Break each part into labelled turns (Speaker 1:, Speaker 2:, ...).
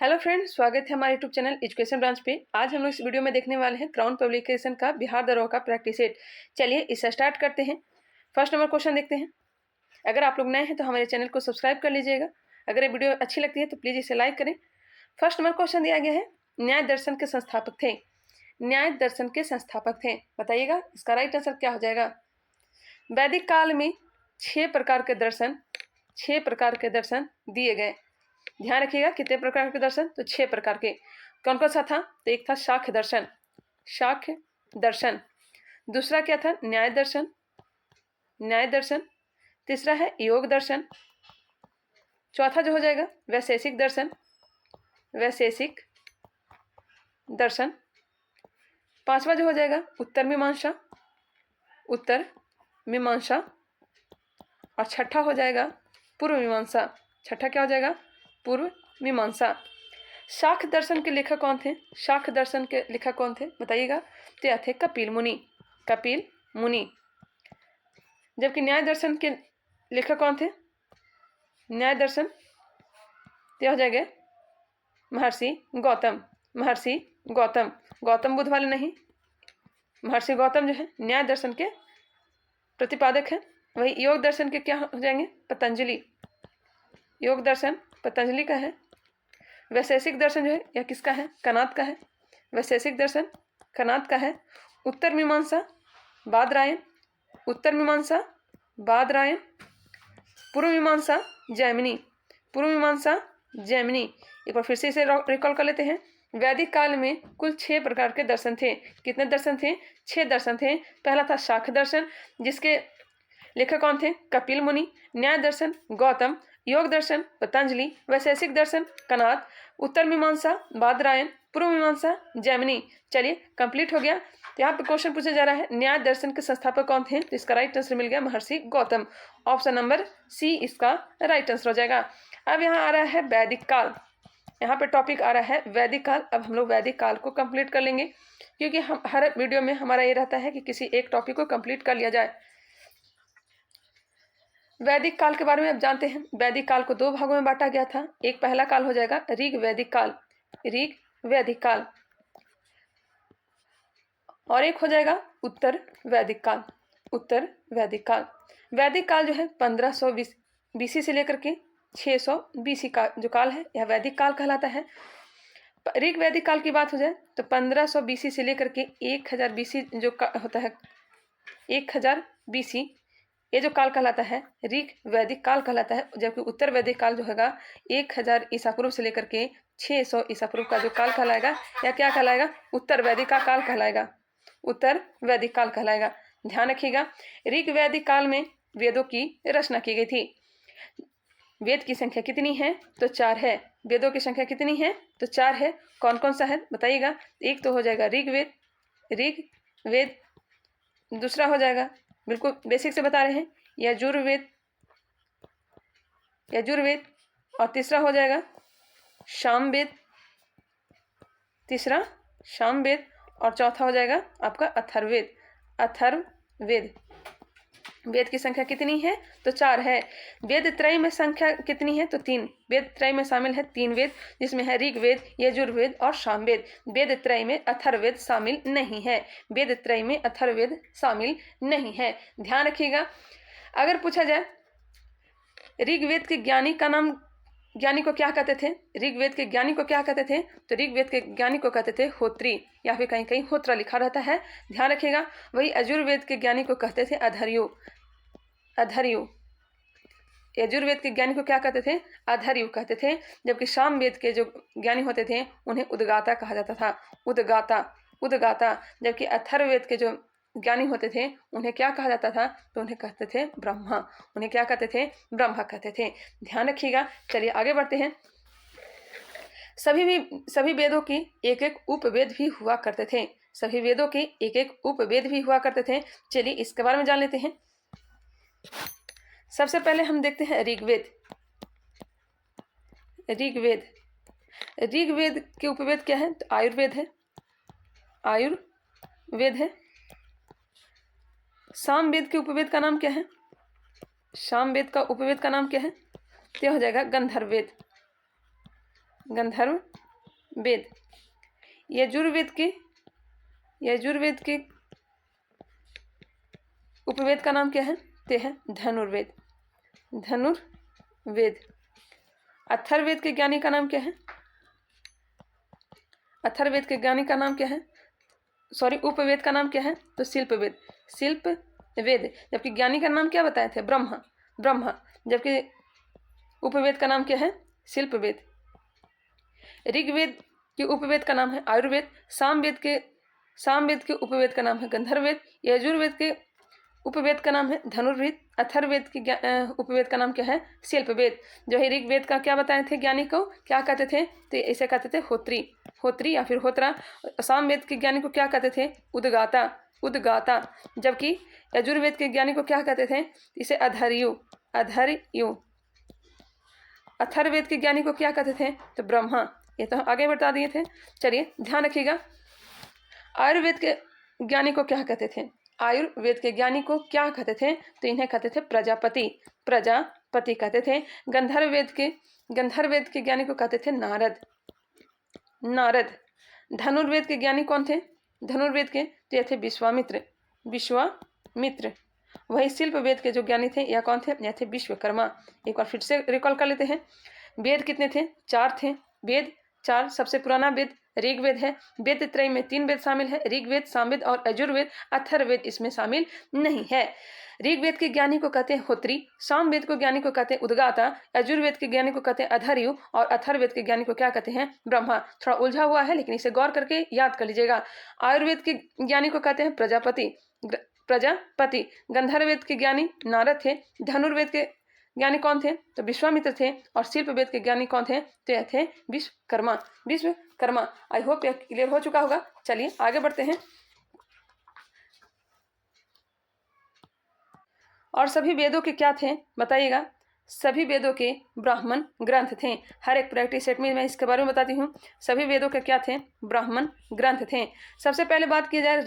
Speaker 1: Hello friends, स्वागत है हमारे यूट्यूब चैनल एजुकेशन ब्रांच पे। आज हम लोग इस वीडियो में देखने वाले हैं क्राउन पब्लिकेशन का बिहार दरोगा का प्रैक्टिस सेट। चलिए इसे स्टार्ट करते हैं। फर्स्ट नंबर क्वेश्चन देखते हैं। अगर आप लोग नए हैं तो हमारे चैनल को सब्सक्राइब कर लीजिएगा। अगर ये वीडियो अच्छी लगती है तो प्लीज़ इसे लाइक करें। फर्स्ट नंबर क्वेश्चन दिया गया है, न्याय दर्शन के संस्थापक थे। न्याय दर्शन के संस्थापक थे, बताइएगा इसका राइट आंसर क्या हो जाएगा। वैदिक काल में 6 प्रकार के दर्शन दिए गए। ध्यान रखिएगा कितने प्रकार के दर्शन, तो 6 प्रकार के। कौन कौन सा था, तो एक था शाक्य दर्शन। दूसरा क्या था, न्याय दर्शन। तीसरा है योग दर्शन। चौथा जो हो जाएगा वैशेषिक दर्शन। पांचवा जो हो जाएगा उत्तर मीमांसा। और छठा हो जाएगा पूर्व मीमांसा। छठा क्या हो जाएगा, पूर्व मीमांसा। शाक्य दर्शन के लेखक कौन थे, बताइएगा। तो यह थे कपिल मुनि। जबकि न्याय दर्शन के लेखक कौन थे, न्याय दर्शन तो हो जाएगा महर्षि गौतम बुद्ध वाले नहीं। महर्षि गौतम जो है न्याय दर्शन के प्रतिपादक है। वही योग दर्शन के क्या हो जाएंगे, पतंजलि। योग दर्शन पतंजलि का है। वैशेषिक दर्शन जो है यह किसका है, कनाद का है। वैशेषिक दर्शन कनाद का है। उत्तर मीमांसा बादरायण। पूर्व मीमांसा जैमिनी। एक बार फिर से इसे रिकॉल कर लेते हैं। वैदिक काल में कुल 6 प्रकार के दर्शन थे। कितने दर्शन थे, 6 दर्शन थे। पहला था शाक्य दर्शन, जिसके लेखक कौन थे, कपिल मुनि। न्याय दर्शन गौतम। योग दर्शन पतंजलि। वैशेषिक दर्शन कनाद। उत्तर मीमांसा बादरायण। पूर्व मीमांसा जैमिनी। चलिए कंप्लीट हो गया। तो यहाँ पे क्वेश्चन पूछा जा रहा है न्याय दर्शन के संस्थापक कौन थे, तो इसका राइट आंसर मिल गया महर्षि गौतम। ऑप्शन नंबर सी इसका राइट आंसर हो जाएगा। अब यहाँ आ रहा है वैदिक काल। यहाँ पे टॉपिक आ रहा है वैदिक काल। अब हम लोग वैदिक काल को कंप्लीट कर लेंगे, क्योंकि हम हर वीडियो में हमारा ये रहता है कि किसी एक टॉपिक को कंप्लीट कर लिया जाए। वैदिक काल के बारे में अब जानते हैं। वैदिक काल को 2 भागों में बांटा गया था। एक पहला काल हो जाएगा ऋग वैदिक काल, और एक हो जाएगा उत्तर वैदिक काल। वैदिक काल जो है 1500 बीसी से लेकर के 600 बीसी का जो काल है, यह वैदिक काल कहलाता है। ऋग वैदिक काल की बात हो जाए तो 1500 बीसी से लेकर के 1000 बीसी जो होता है, 1000 बीसी ये जो काल कहलाता है ऋग वैदिक काल कहलाता है। जबकि उत्तर वैदिक काल जो होगा 1000 ईसा पूर्व से लेकर के 600 ईसा पूर्व का जो काल कहलाएगा, या क्या कहलाएगा, उत्तर वैदिक का काल कहलाएगा। ध्यान रखिएगा, ऋग वैदिक काल में वेदों की रचना की गई थी। वेद की संख्या कितनी है, तो 4 है। वेदों की संख्या कितनी है, तो 4 है। कौन कौन सा है, बताइएगा। एक तो हो जाएगा ऋग्वेद। दूसरा हो जाएगा, बिल्कुल बेसिक से बता रहे हैं, यजुर्वेद। और तीसरा हो जाएगा सामवेद। और चौथा हो जाएगा आपका अथर्ववेद। वेद की संख्या कितनी है, तो 4 है। वेद त्रय में संख्या कितनी है, तो 3। वेद त्रय में शामिल है 3 वेद, जिसमें है ऋग्वेद, यजुर्वेद और सामवेद। वेद त्रय में अथर्ववेद शामिल नहीं है। ध्यान रखिएगा। अगर पूछा जाए ऋग्वेद के ज्ञानी को क्या कहते थे, तो ऋग्वेद के ज्ञानी को कहते थे होत्री, या फिर कहीं कहीं होत्रा लिखा रहता है, ध्यान रखिएगा। वही यजुर्वेद के ज्ञानी को कहते थे अधर्यु। यजुर्वेद के ज्ञानी को क्या कहते थे, अधर्यु कहते थे। जबकि सामवेद के जो ज्ञानी होते थे उन्हें उद्गाता कहा जाता था, उद्गाता। जबकि अथर्ववेद के जो ज्ञानी होते थे उन्हें क्या कहा जाता था, तो उन्हें कहते थे ब्रह्मा। ब्रह्मा कहते थे। ध्यान रखिएगा। चलिए आगे बढ़ते हैं। सभी वेदों की एक एक उपवेद भी हुआ करते थे। चलिए इसके बारे में जान लेते हैं। सबसे पहले हम देखते हैं ऋग्वेद के उपवेद क्या है, तो आयुर्वेद है। सामवेद के उपवेद का नाम क्या है, तो हो जाएगा गंधर्ववेद। गंधर्व वेद। यजुर्वेद के उपवेद का नाम क्या है? ते है धनुर्वेद। धनुर्वेद। अथर्ववेद के ज्ञानी का नाम क्या है? अथर्ववेद के ज्ञानी का नाम क्या है? उपवेद का नाम क्या है? तो शिल्पवेद। शिल्पवेद। जबकि ज्ञानी का नाम क्या बताए थे? ब्रह्मा। जबकि उपवेद का नाम क्या है? शिल्पवेद। ऋग्वेद के उपवेद का नाम है आयुर्वेद। सामवेद के उपवेद का नाम है गंधर्ववेद। यजुर्वेद के उपवेद का नाम है धनुर्वेद। अथर्ववेद के उपवेद का नाम क्या है? शिल्पवेद। जो है ऋग्वेद का क्या बताए थे ज्ञानी को? क्या कहते थे? तो इसे कहते थे होत्री या फिर होत्रा। सामवेद के ज्ञानी को क्या कहते थे? उद्गाता। जबकि यजुर्वेद के ज्ञानी को क्या कहते थे? इसे अधर्यु। अथर्ववेद के ज्ञानी को क्या कहते थे? तो ब्रह्मा। ये तो आगे बता दिए थे। चलिए ध्यान रखिएगा। आयुर्वेद के ज्ञानी को क्या कहते थे? आयुर्वेद के ज्ञानी को क्या कहते थे? तो इन्हें कहते थे प्रजापति कहते थे। गंधर्ववेद के ज्ञानी को कहते थे नारद। धनुर्वेद के ज्ञानी कौन थे? धनुर्वेद के तो ये थे विश्वामित्र। वही शिल्पवेद के जो ज्ञानी थे यह कौन थे? यह थे विश्वकर्मा। एक बार फिर से रिकॉल कर लेते हैं। वेद कितने थे? 4 थे। वेद 4। सबसे पुराना वेद ऋग्वेद है। वेद त्रय में 3 वेद शामिल है, ऋग्वेद, सामवेद और यजुर्वेद। अथर्ववेद इसमें शामिल नहीं है। ऋग्वेद के ज्ञानी को कहते हैं होत्री, सामवेद को ज्ञानी को कहते हैं उद्गाता, यजुर्वेद के ज्ञानी को कहते हैं अधर्यु और अथर्ववेद के ज्ञानी को क्या कहते हैं? ब्रह्मा। थोड़ा उलझा हुआ है लेकिन इसे गौर करके याद कर लीजिएगा। आयुर्वेद के ज्ञानी को कहते हैं प्रजापति। गंधर्ववेद के ज्ञानी नारद थे। धनुर्वेद के ज्ञानी कौन थे? तो विश्वामित्र थे। और शिल्पवेद के ज्ञानी कौन थे? तो यह थे विश्वकर्मा। आई होप यह क्लियर हो चुका होगा। चलिए आगे बढ़ते हैं। और सभी वेदों के क्या थे बताइएगा? सभी वेदों के ब्राह्मण ग्रंथ थे। हर एक प्रैक्टिस सेट में मैं इसके बारे में बताती हूँ। सभी वेदों के क्या थे? ब्राह्मण ग्रंथ थे। सबसे पहले बात की जाए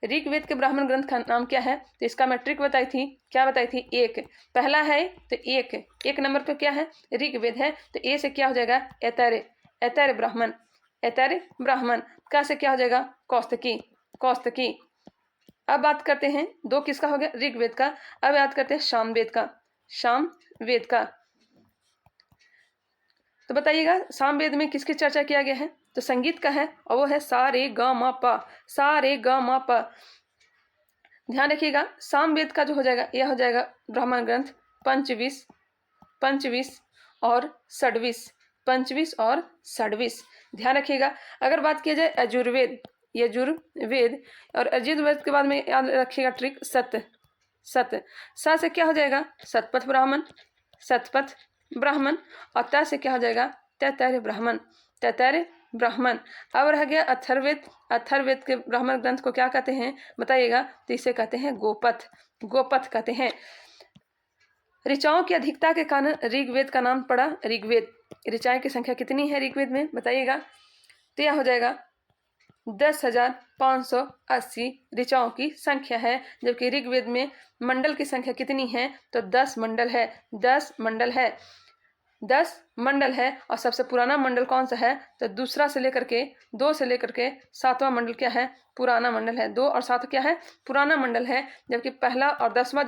Speaker 1: ऋग्वेद के ब्राह्मण ग्रंथ का नाम क्या है? तो इसका मैं ट्रिक बताई थी। क्या बताई थी? एक। पहला है तो एक नंबर पे क्या है? ऋग्वेद है। तो ए से क्या हो जाएगा? ऐतरेय ब्राह्मण। का से क्या हो जाएगा? कौस्तकी। अब बात करते हैं 2 किसका हो गया? ऋग्वेद का। अब याद करते हैं सामवेद का। तो बताइएगा सामवेद में किसकी चर्चा किया गया है? तो संगीत का है और वो है सा रे ग म प। ध्यान रखिएगा सामवेद का जो हो जाएगा यह हो जाएगा ब्राह्मण ग्रंथ पंचविश और षड्विश। ध्यान रखिएगा। अगर बात की जाए यजुर्वेद और यजुर्वेद के बाद में याद रखिएगा ट्रिक सत से क्या हो जाएगा? शतपथ ब्राह्मण। और त से क्या हो जाएगा? तैतैर्य ब्राह्मण। अब रह गया अथर्ववेद के ब्राह्मण ग्रंथ को क्या कहते हैं बताइएगा? तो इसे कहते हैं गोपथ कहते हैं। ऋचाओं की अधिकता के कारण ऋग्वेद का नाम पड़ा ऋग्वेद। ऋचाएं की संख्या कितनी है ऋग्वेद में बताइएगा? तो यह हो जाएगा 10,580 ऋचाओं की संख्या है। जबकि ऋग्वेद में मंडल की संख्या कितनी है? तो 10 मंडल है। और सबसे पुराना मंडल कौन सा है? तो 2 से लेकर के 7वां मंडल क्या है? पुराना मंडल है। 2 और 7 क्या है? पुराना मंडल है। जबकि पहला और 10वां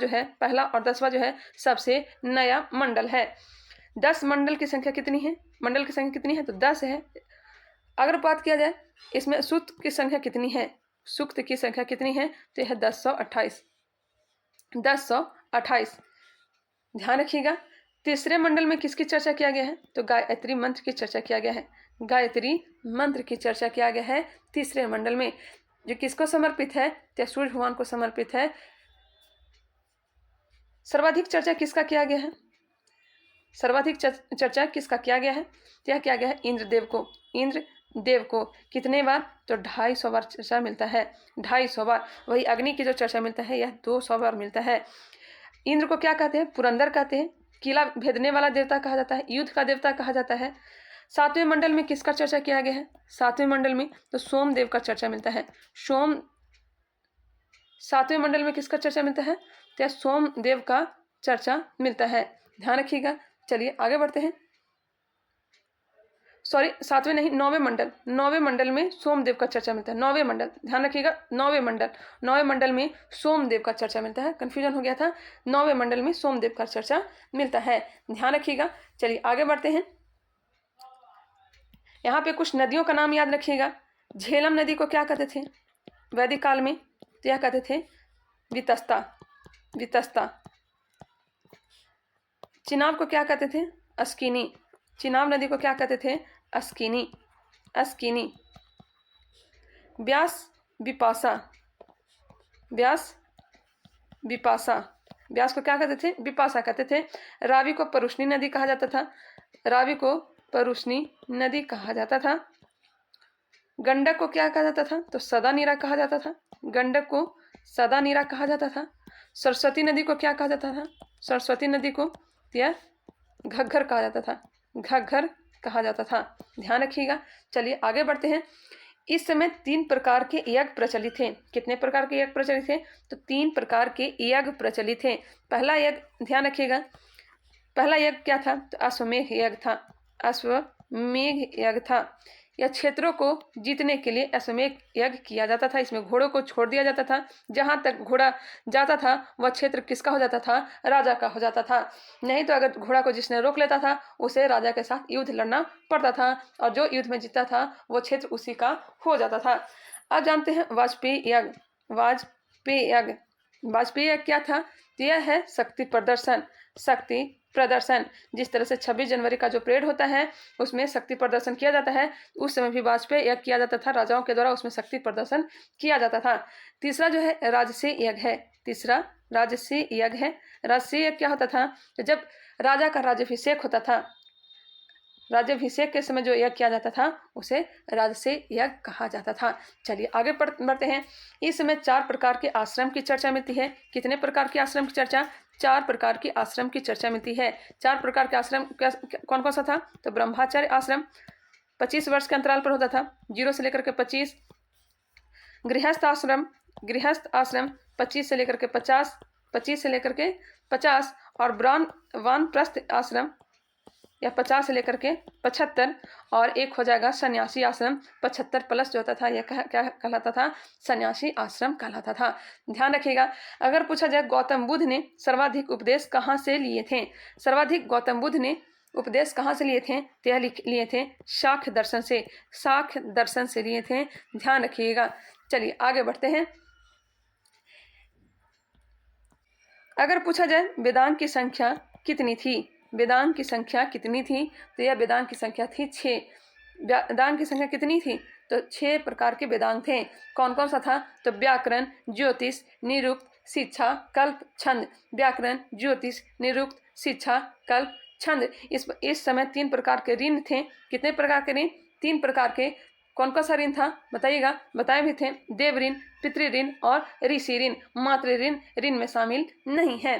Speaker 1: जो है सबसे नया मंडल है। 10 मंडल की संख्या कितनी है? तो 10 है। अगर बात किया जाए इसमें सूक्त की संख्या कितनी है? तो यह 1028। ध्यान रखिएगा। तीसरे मंडल में किसकी चर्चा किया गया है? तो गायत्री मंत्र की चर्चा किया गया है तीसरे मंडल में, जो किसको समर्पित है? तो सूर्य भगवान को समर्पित है। सर्वाधिक चर्चा किसका किया गया है? तो यह किया गया है इंद्रदेव को। कितने बार? तो 250 बार चर्चा मिलता है। 250 बार। वही अग्नि की जो चर्चा मिलता है यह 200 बार मिलता है। इंद्र को क्या कहते हैं? पुरंदर कहते हैं। किला भेदने वाला देवता कहा जाता है, युद्ध का देवता कहा जाता है। 7वें मंडल में किसका चर्चा किया गया है? 7वें मंडल में तो सोमदेव का चर्चा मिलता है। 7वें मंडल में किसका चर्चा मिलता है? तो सोमदेव का चर्चा मिलता है। ध्यान रखिएगा। चलिए आगे बढ़ते हैं। सॉरी 7वें नहीं, 9वें मंडल, 9वें मंडल में सोमदेव का चर्चा मिलता है। 9वें मंडल, ध्यान रखिएगा, 9वें मंडल, 9वें मंडल में सोमदेव का चर्चा मिलता है। कन्फ्यूजन हो गया था, 9वें मंडल में सोमदेव का चर्चा मिलता है, ध्यान रखिएगा। चलिए आगे बढ़ते हैं। यहाँ पे कुछ नदियों का नाम याद रखिएगा। झेलम नदी को क्या कहते थे वैदिक काल में? तो यह कहते थे वितस्ता, वितस्ता। चिनाब को क्या कहते थे? अस्किनी। चिनाब नदी को क्या कहते थे? अस्किनी, अस्किनी। व्यास विपासा, व्यास विपासा। व्यास को क्या कहते थे? विपासा कहते थे। रावी को परुष्णी नदी कहा जाता था, रावी को परुष्णी नदी कहा जाता था। गंडक को क्या कहा जाता था? तो सदा नीरा कहा जाता था, गंडक को सदा नीरा कहा जाता था। सरस्वती नदी को क्या कहा जाता था? सरस्वती नदी को यह घग्घर कहा जाता था, घग्घर कहा जाता था, ध्यान रखिएगा। चलिए आगे बढ़ते हैं। इस समय 3 प्रकार के यज्ञ प्रचलित थे। कितने प्रकार के यज्ञ प्रचलित थे? तो 3 प्रकार के यज्ञ प्रचलित थे। पहला यज्ञ, ध्यान रखिएगा, पहला यज्ञ क्या था? तो अश्वमेघ यज्ञ था, अश्वमेघ यज्ञ था। यह क्षेत्रों को जीतने के लिए अश्वमेघ यज्ञ किया जाता था। इसमें घोड़ों को छोड़ दिया जाता था, जहाँ तक घोड़ा जाता था वह क्षेत्र किसका हो जाता था? राजा का हो जाता था। नहीं तो अगर घोड़ा को जिसने रोक लेता था उसे राजा के साथ युद्ध लड़ना पड़ता था, और जो युद्ध में जीता था वो क्षेत्र उसी का हो जाता था। अब जानते हैं वाजपेयी यज्ञ। वाजपेयी यज्ञ, वाजपेयी यज्ञ क्या था? तो यह है शक्ति प्रदर्शन, शक्ति प्रदर्शन। जिस तरह से 26 जनवरी का जो परेड होता है उसमें शक्ति प्रदर्शन किया जाता है, उस समय भी वाजपेयी यज्ञ किया जाता था, राजाओं के द्वारा उसमें शक्ति प्रदर्शन किया जाता था। तीसरा जो है राजसी यज्ञ है, तीसरा राजसी यज्ञ है। राजसी यज्ञ क्या होता था? तो जब राजा का राज्याभिषेक होता था, राज्याभिषेक के समय जो यज्ञ किया जाता था उसे राजसी यज्ञ कहा जाता था। चलिए आगे बढ़ते हैं। इस समय 4 प्रकार के आश्रम की चर्चा मिलती है। कितने प्रकार के आश्रम की चर्चा? 4 प्रकार के आश्रम की चर्चा मिलती है। 4 प्रकार के आश्रम कौन कौन सा था? तो ब्रह्मचार्य आश्रम 25 वर्ष के अंतराल पर होता था, 0 से लेकर के 25। गृहस्थ आश्रम, गृहस्थ आश्रम 25 से लेकर के 50, 25 से लेकर के 50। और वानप्रस्थ आश्रम या 50 से लेकर के 75। और एक हो जाएगा सन्यासी आश्रम, 75 प्लस जो होता था यह क्या कहलाता था? सन्यासी आश्रम कहलाता था, ध्यान रखिएगा। अगर पूछा जाए गौतम बुद्ध ने सर्वाधिक उपदेश कहाँ से लिए थे? सर्वाधिक गौतम बुद्ध ने उपदेश कहाँ से लिए थे? तो यह लिए थे शाक्य दर्शन से, शाक्य दर्शन से लिए थे, ध्यान रखिएगा। चलिए आगे बढ़ते हैं। अगर पूछा जाए वेदांत की संख्या कितनी थी? वेदांत की संख्या कितनी थी? तो यह वेदांत की संख्या थी 6। वेदांत की संख्या कितनी थी? तो 6 प्रकार के वेदांत थे। कौन कौन सा था? तो व्याकरण, ज्योतिष, निरुक्त, शिक्षा, कल्प, छंद। व्याकरण, ज्योतिष, निरुक्त, शिक्षा, कल्प, छंद। इस समय 3 प्रकार के ऋण थे। कितने प्रकार के ऋण? 3 प्रकार के। कौन कौन सा ऋण था बताइएगा? बताए भी थे, देव ऋण, पितृ ऋण और ऋषि ऋण। मातृ ऋण ऋण में शामिल नहीं है।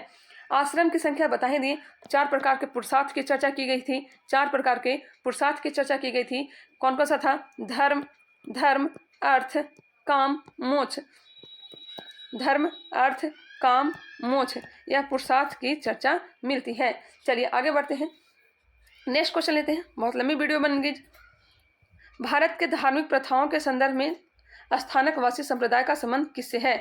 Speaker 1: आश्रम की संख्या बता ही दिए। 4 प्रकार के पुरुषार्थ की चर्चा की गई थी, 4 प्रकार के पुरुषार्थ की चर्चा की गई थी। कौन कौन सा था? धर्म, धर्म, अर्थ, काम, मोक्ष। धर्म, अर्थ, काम, मोक्ष, यह पुरुषार्थ की चर्चा मिलती है। चलिए आगे बढ़ते हैं। नेक्स्ट क्वेश्चन लेते हैं, बहुत लंबी वीडियो बन गई। भारत के धार्मिक प्रथाओं के संदर्भ में स्थानकवासी संप्रदाय का संबंध किससे है?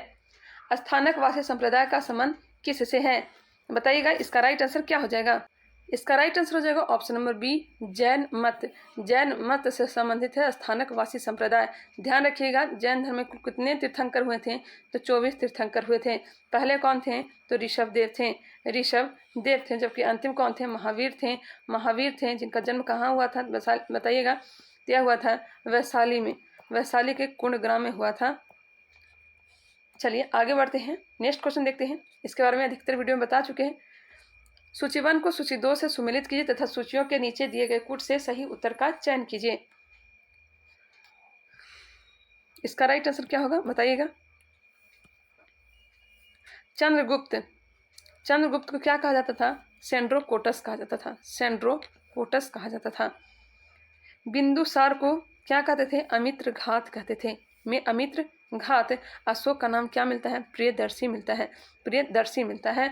Speaker 1: स्थानकवासी संप्रदाय का संबंध किससे है बताइएगा। इसका राइट आंसर क्या हो जाएगा? इसका राइट आंसर हो जाएगा ऑप्शन नंबर बी, जैन मत। जैन मत से संबंधित है स्थानकवासी संप्रदाय। ध्यान रखिएगा, जैन धर्म में कितने तीर्थंकर हुए थे? तो 24 तीर्थंकर हुए थे। पहले कौन थे? तो ऋषभ देव थे, ऋषभ देव थे। जबकि अंतिम कौन थे? महावीर थे, महावीर थे। जिनका जन्म कहाँ हुआ था बताइएगा? यह हुआ था वैशाली में, वैशाली के कुंडग्राम में हुआ था। चलिए आगे बढ़ते हैं, नेक्स्ट क्वेश्चन देखते हैं। इसके बारे में अधिकतर वीडियो में बता चुके हैं। सूची 1 को सूची 2 से सुमेलित कीजिए तथा सूचियों के नीचे दिए गए कूट से सही उत्तर का चयन कीजिए। इसका राइट आंसर क्या होगा बताइएगा? चंद्रगुप्त, चंद्रगुप्त को क्या कहा जाता था? सेंड्रोकोटस कहा जाता था, सेंड्रोकोटस कहा जाता था। बिंदुसार को क्या कहते थे? अमित्र घात कहते थे। में अमित्र घात। अशोक का नाम क्या मिलता है? प्रियदर्शी मिलता है, प्रियदर्शी मिलता है।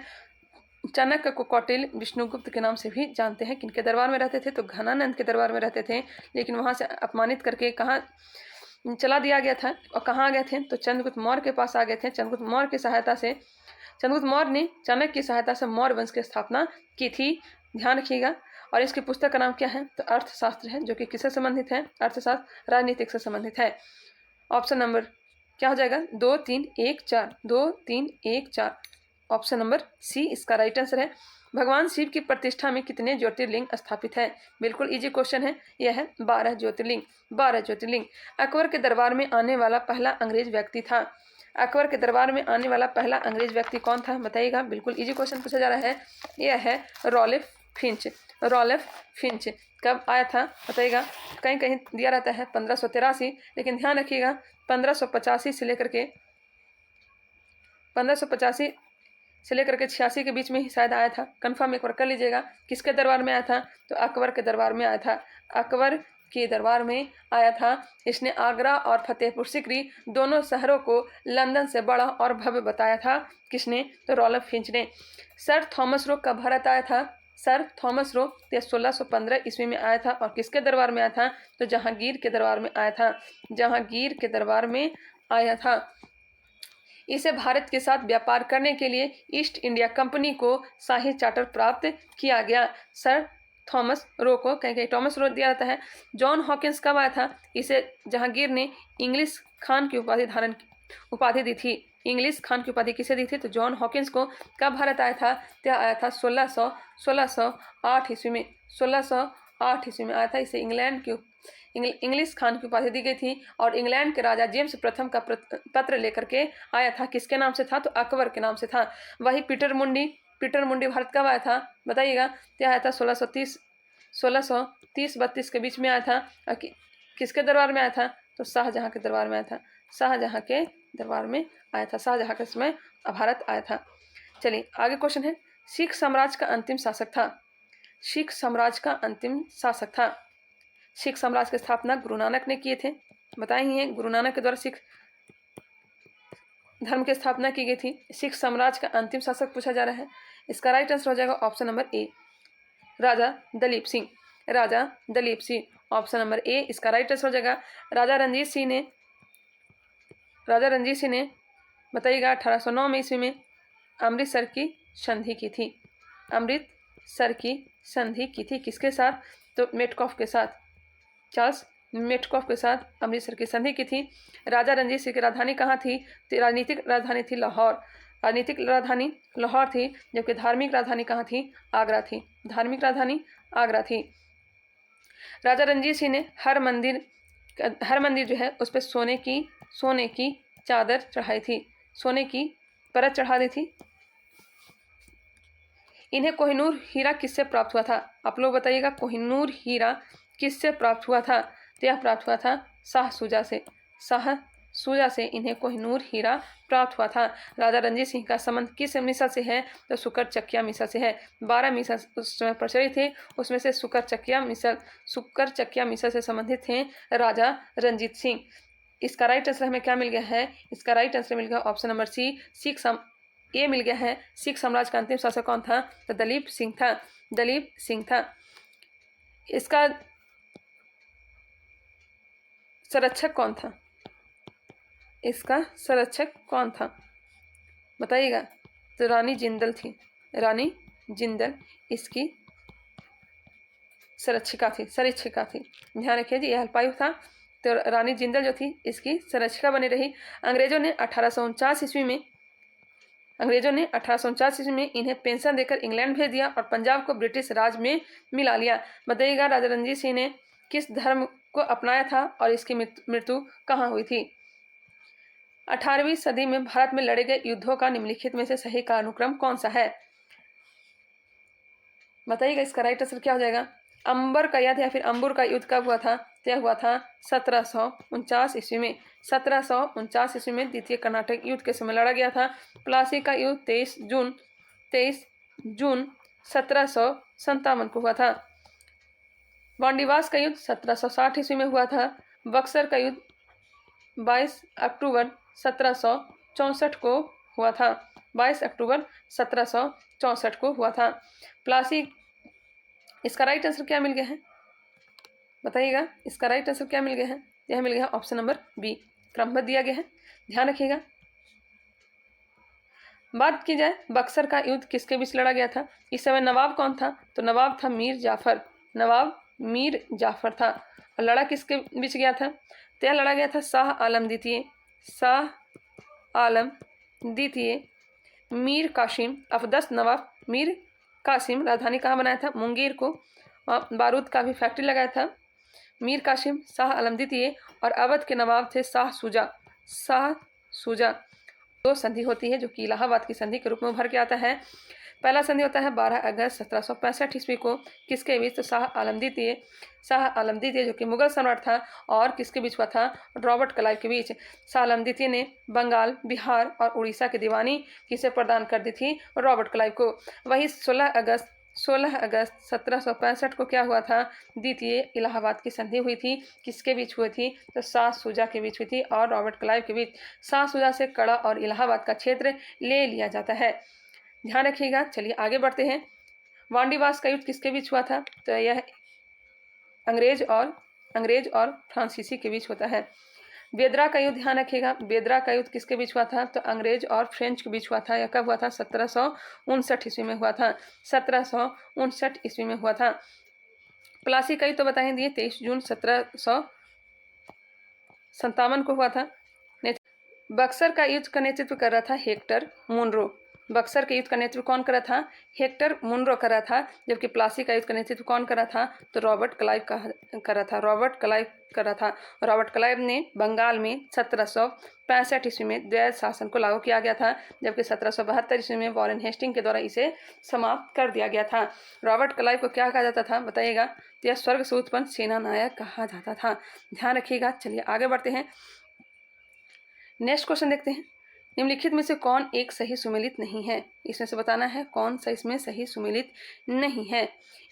Speaker 1: चाणक्य को कौटिल्य विष्णुगुप्त के नाम से भी जानते हैं। किनके दरबार में रहते थे? तो घनानंद के दरबार में रहते थे, लेकिन वहां से अपमानित करके कहाँ चला दिया गया था और कहाँ आ गए थे? तो चंद्रगुप्त मौर्य के पास आ गए थे। चंद्रगुप्त मौर्य की सहायता से चंद्रगुप्त मौर्य ने चाणक्य की सहायता से मौर्य वंश की स्थापना की थी। ध्यान रखिएगा। और इसकी पुस्तक का नाम क्या है? तो अर्थशास्त्र है, जो कि किससे संबंधित है? अर्थशास्त्र राजनीतिक से संबंधित है। ऑप्शन नंबर क्या हो जाएगा? 2 3 1 4 2 3 1 4। ऑप्शन नंबर सी इसका राइट आंसर है। भगवान शिव की प्रतिष्ठा में कितने ज्योतिर्लिंग स्थापित है? बिल्कुल इजी क्वेश्चन है। यह है 12 ज्योतिर्लिंग। 12 ज्योतिर्लिंग। अकबर के दरबार में आने वाला पहला अंग्रेज व्यक्ति था। अकबर के दरबार में आने वाला पहला अंग्रेज व्यक्ति कौन था? बताइएगा। बिल्कुल इजी क्वेश्चन पूछा जा रहा है। यह है रॉलेफ फिंच। रॉलेफ फिंच कब आया था? बताइएगा। कहीं कहीं दिया रहता है 1583, लेकिन ध्यान रखिएगा 1585 से लेकर के 1585 से लेकर के 86 के बीच में ही शायद आया था। कंफर्म एक बार कर लीजिएगा। किसके दरबार में आया था? तो अकबर के दरबार में आया था। अकबर के दरबार में आया था। इसने आगरा और फतेहपुर सीकरी दोनों शहरों को लंदन से बड़ा और भव्य बताया था। किसने? तो रॉलेफ फिंच ने। सर थॉमस रो कब भारत आया था? सर थॉमस रो 1615 ईस्वी में आया था। और किसके दरबार में आया था? तो जहांगीर के दरबार में आया था। जहांगीर के दरबार में आया था। इसे भारत के साथ व्यापार करने के लिए ईस्ट इंडिया कंपनी को शाही चार्टर प्राप्त किया गया। सर थॉमस रो को कहीं कहीं टॉमस रो दिया जाता है। जॉन हॉकिंस कब आया था? इसे जहांगीर ने इंग्लिश खान की उपाधि दी थी। इंग्लिश खान की उपाधि किसे दी थी? तो जॉन हॉकिंस को। कब भारत आया था? क्या आया था? 1608 ईस्वी में। 1608 ईस्वी में आया था। इसे इंग्लिश खान की उपाधि दी गई थी। और इंग्लैंड के राजा जेम्स प्रथम का पत्र लेकर के आया था। किसके नाम से था? तो अकबर के नाम से था। वही पीटर मुंडी भारत कब आया था? बताइएगा। क्या आया था? 1630-32 के बीच में आया था। किसके दरबार में आया था? तो शाहजहां के दरबार में आया था। शाहजहां के दरबार में आया था। शाहजहां के समय भारत आया था। चलिए आगे क्वेश्चन है। सिख साम्राज्य का अंतिम शासक था। सिख साम्राज्य का अंतिम शासक था। सिख साम्राज्य की स्थापना गुरु नानक ने किए थे। बताए ही हैं, गुरु नानक के द्वारा सिख धर्म की स्थापना की गई थी। सिख साम्राज्य का अंतिम शासक पूछा जा रहा है। इसका राइट आंसर हो जाएगा option number A, Raja Dalip Singh. Raja Dalip Singh. Option number A इसका राइट आंसर हो जाएगा। राजा रणजीत सिंह ने बताइएगा 1809 में ईस्वी में अमृतसर की संधि की थी। अमृतसर की संधि की थी किसके साथ? तो मेटकॉफ के साथ। चार्ल्स मेटकॉफ के साथ अमृतसर की संधि की थी। राजा रणजीत सिंह की राजधानी कहाँ थी? तो राजनीतिक राजधानी थी लाहौर। राजनीतिक राजधानी लाहौर थी, जबकि धार्मिक राजधानी कहाँ थी? आगरा थी। धार्मिक राजधानी आगरा थी। राजा रणजीत सिंह ने हर मंदिर जो है उस पर सोने की चादर चढ़ाई थी। सोने की परत चढ़ा दी थी। इन्हें कोहिनूर हीरा किससे प्राप्त हुआ था? आप लोग बताइएगा। कोहिनूर हीरा किससे प्राप्त हुआ था? तो यह प्राप्त हुआ था शाह शुजा से। शाह शुजा से इन्हें कोहिनूर हीरा प्राप्त हुआ था। राजा रणजीत सिंह का संबंध किस मिसर से है? तो सुकर चकिया मिसर से है। 12 मिसर उस समय प्रचलित थे, उसमें से सुकर चकिया मिसर से संबंधित थे राजा रणजीत सिंह। इसका राइट आंसर हमें क्या मिल गया है? इसका राइट आंसर मिल गया ऑप्शन नंबर सी, ये मिल गया है। सिख साम्राज्य का अंतिम शासक कौन था? तो दलीप सिंह था। दलीप सिंह था। इसका संरक्षक कौन था? इसका संरक्षक कौन था बताइएगा। तो रानी जिंदल थी। रानी जिंदल इसकी संरक्षिका थी। ध्यान रखिए जी, यह अल्पायु था। तो रानी जिंदल जो थी इसकी संरक्षिका बनी रही। अंग्रेजों ने 1849 ईस्वी में इन्हें पेंशन देकर इंग्लैंड भेज दिया और पंजाब को ब्रिटिश राज में मिला लिया। बताइएगा राजा रणजीत सिंह ने किस धर्म को अपनाया था और इसकी मृत्यु कहाँ हुई थी? 18वीं सदी में भारत में लड़े गए युद्धों का निम्नलिखित में से सही कालानुक्रम कौन सा है? बताइएगा। इसका राइट आंसर क्या हो जाएगा? अंबर का युद्ध या फिर अंबुर का युद्ध कब हुआ था? तय हुआ था 1749 ईस्वी में। 1749 ईस्वी में द्वितीय कर्नाटक युद्ध के समय लड़ा गया था। प्लासी का युद्ध 23 जून 1757 को हुआ था। वांडीवास का युद्ध 1760 ईस्वी में हुआ था। बक्सर का युद्ध 22 अक्टूबर 1764 को हुआ था। 22 अक्टूबर 1764 को हुआ था। प्लासी, इसका राइट आंसर क्या मिल गया है बताइएगा, इसका राइट आंसर क्या मिल गया है? यह मिल गया ऑप्शन नंबर बी, क्रमबद्ध दिया गया है, ध्यान रखिएगा। बात की जाए बक्सर का युद्ध किसके बीच लड़ा गया था? इस समय नवाब कौन था? तो नवाब था मीर जाफर, नवाब मीर जाफर था। और लड़ा किसके बीच गया था? तो यह लड़ा गया था शाह आलम द्वितीय, शाह आलम द्वितीय, मीर कासिम अफदस नवाब मीर कासिम। राजधानी कहाँ बनाया था? मुंगेर को। बारूद का भी फैक्ट्री लगाया था मीर कासिम, शाह आलम द्वितीय। और अवध के नवाब थे शाह शुजा, शाह शुजा। दो संधि होती है जो कि इलाहाबाद की संधि के रूप में उभर के आता है। पहला संधि होता है 12 अगस्त 1765 ईस्वी को, किसके बीच? तो शाह आलम द्वितीय, शाह आलम द्वितीय जो कि मुगल सम्राट था, और किसके बीच हुआ था? रॉबर्ट क्लाइव के बीच। शाह आलम द्वितीय ने बंगाल, बिहार और उड़ीसा की दीवानी किसे प्रदान कर दी थी? रॉबर्ट क्लाइव को। वही 16 अगस्त 1765 को क्या हुआ था? द्वितीय इलाहाबाद की संधि हुई थी, किसके बीच हुई थी? तो शाह शुजा के बीच हुई थी और रॉबर्ट क्लाइव के बीच। शाह शुजा से कड़ा और इलाहाबाद का क्षेत्र ले लिया जाता है, ध्यान रखिएगा। चलिए आगे बढ़ते हैं। वांडीवास का युद्ध किसके बीच हुआ था? तो यह अंग्रेज और फ्रांसीसी के बीच होता है। बेदरा का युद्ध, ध्यान रखिएगा, बेदरा का युद्ध किसके बीच हुआ था? तो अंग्रेज और फ्रेंच के बीच हुआ था। यह कब हुआ था? 1759 ईस्वी में हुआ था, 1759 ईस्वी में हुआ था। प्लासी का युद्ध तो बताएं दिए, 23 जून 1757 को हुआ था। बक्सर का युद्ध का नेतृत्व कर रहा था हेक्टर मुनरो। बक्सर के युद्ध का नेतृत्व कौन कर रहा था? हेक्टर मुनरो कर रहा था। जबकि प्लासी का युद्ध का नेतृत्व कौन कर रहा था? तो रॉबर्ट क्लाइव कर रहा था, रॉबर्ट क्लाइव कर रहा था। रॉबर्ट क्लाइव ने बंगाल में 1765 ईस्वी में द्वैध शासन को लागू किया गया था, जबकि 1772 ईस्वी में वॉरेन हेस्टिंग के द्वारा इसे समाप्त कर दिया गया था। रॉबर्ट क्लाइव को क्या कहा जाता था बताइएगा? तो यह स्वर्ग से उत्पन्न सेना नायक कहा जाता था, ध्यान रखिएगा। चलिए आगे बढ़ते हैं, नेक्स्ट क्वेश्चन देखते हैं। निम्नलिखित में से कौन एक सही सुमेलित नहीं है? इसमें से बताना है कौन सा इसमें सही सुमेलित नहीं है।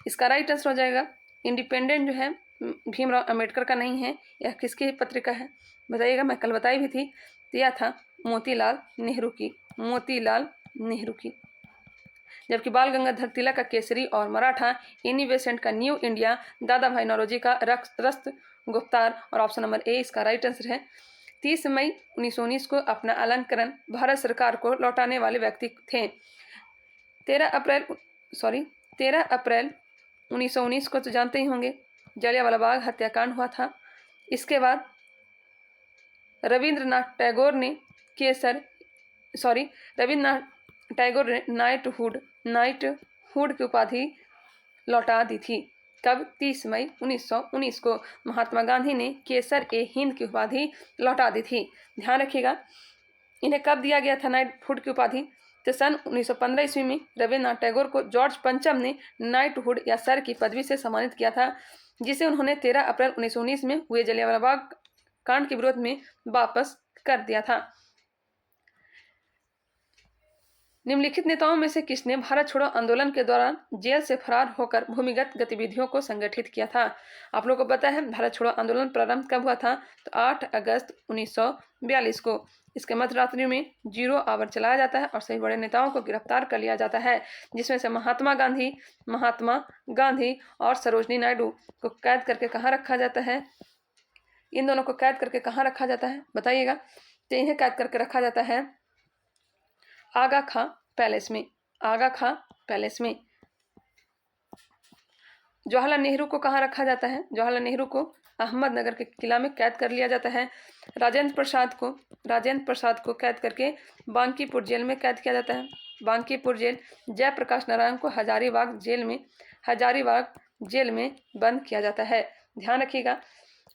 Speaker 1: इसका राइट आंसर हो जाएगा इंडिपेंडेंट जो है भीमराव अंबेडकर का नहीं है। यह किसकी पत्रिका है बताइएगा? मैं कल बताई भी थी, तो यह था मोतीलाल नेहरू की, मोतीलाल नेहरू की। जबकि बाल गंगाधर तिलक का केसरी और मराठा एनी बेसेंट का न्यू इंडिया, दादा भाई नौरोजी का रक्त गुप्तार। और ऑप्शन नंबर ए इसका राइट आंसर है। 30 मई 1919 को अपना अलंकरण भारत सरकार को लौटाने वाले व्यक्ति थे। 13 अप्रैल 1919 को तो जानते ही होंगे, जलियांवाला बाग हत्याकांड हुआ था। इसके बाद रविंद्रनाथ टैगोर ने नाइटहुड की उपाधि लौटा दी थी। कब? 30 मई 1919 को महात्मा गांधी ने केसर ए हिंद की उपाधि लौटा दी थी, ध्यान रखिएगा। इन्हें कब दिया गया था नाइटहुड की उपाधि? तो सन 1915 ईस्वी में रविन्द्रनाथ टैगोर को जॉर्ज पंचम ने नाइटहुड या सर की पदवी से सम्मानित किया था, जिसे उन्होंने 13 अप्रैल 1919 में हुए जलियांवाला बाग कांड के विरोध में वापस कर दिया था। निम्नलिखित नेताओं में से किसने भारत छोड़ो आंदोलन के दौरान जेल से फरार होकर भूमिगत गतिविधियों को संगठित किया था? आप लोगों को पता है भारत छोड़ो आंदोलन प्रारंभ कब हुआ था? तो 8 अगस्त 1942 को। इसके मध्यरात्रि में 0 आवर चलाया जाता है और सभी बड़े नेताओं को गिरफ्तार कर लिया जाता है, जिसमें से महात्मा गांधी और सरोजनी नायडू को कैद करके कहाँ रखा जाता है? इन दोनों को कैद करके कहाँ रखा जाता है बताइएगा? तो इन्हें कैद करके रखा जाता है आगा खां पैलेस में, आगा खां पैलेस में। जवाहरलाल नेहरू को कहाँ रखा जाता है? जवाहरलाल नेहरू को अहमदनगर के किला में कैद कर लिया जाता है। राजेंद्र प्रसाद को कैद करके बांकीपुर जेल में कैद किया जाता है। बांकीपुर जेल। जयप्रकाश नारायण को हजारीबाग जेल में बंद किया जाता है, ध्यान रखिएगा।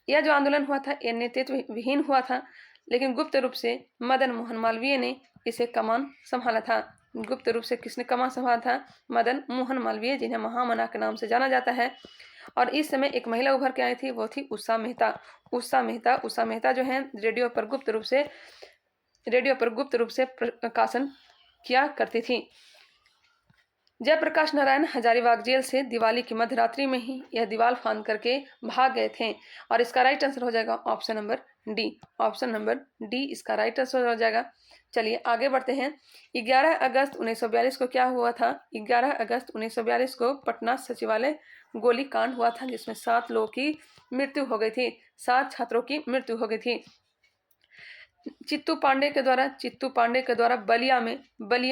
Speaker 1: यह जो आंदोलन हुआ था यह नेतृत्व विहीन हुआ था, लेकिन गुप्त रूप से मदन मोहन मालवीय ने इसे कमान संभाला था। गुप्त रूप से किसने कमान संभाला था? मदन मोहन मालवीय, जिन्हें महामना के नाम से जाना जाता है। और इस समय एक महिला उभर के आई थी, वो थी उषा मेहता। उषा मेहता जो है रेडियो पर गुप्त रूप से प्रकाशन किया करती थी। जयप्रकाश नारायण हजारीबाग जेल से दिवाली की मध्यरात्रि में ही यह दीवार फांद करके भाग गए थे। और इसका राइट आंसर हो जाएगा option number D. Option number D इसका राइट आंसर हो जाएगा। चलिए आगे बढ़ते हैं। 11 अगस्त 1942 को क्या हुआ था? 11 अगस्त 1942 को पटना सचिवालय गोलीकांड हुआ था, जिसमें 7 लोगों की मृत्यु हो गई थी, 7 छात्रों की मृत्यु हो गई थी। चित्तू पांडे के द्वारा बलिया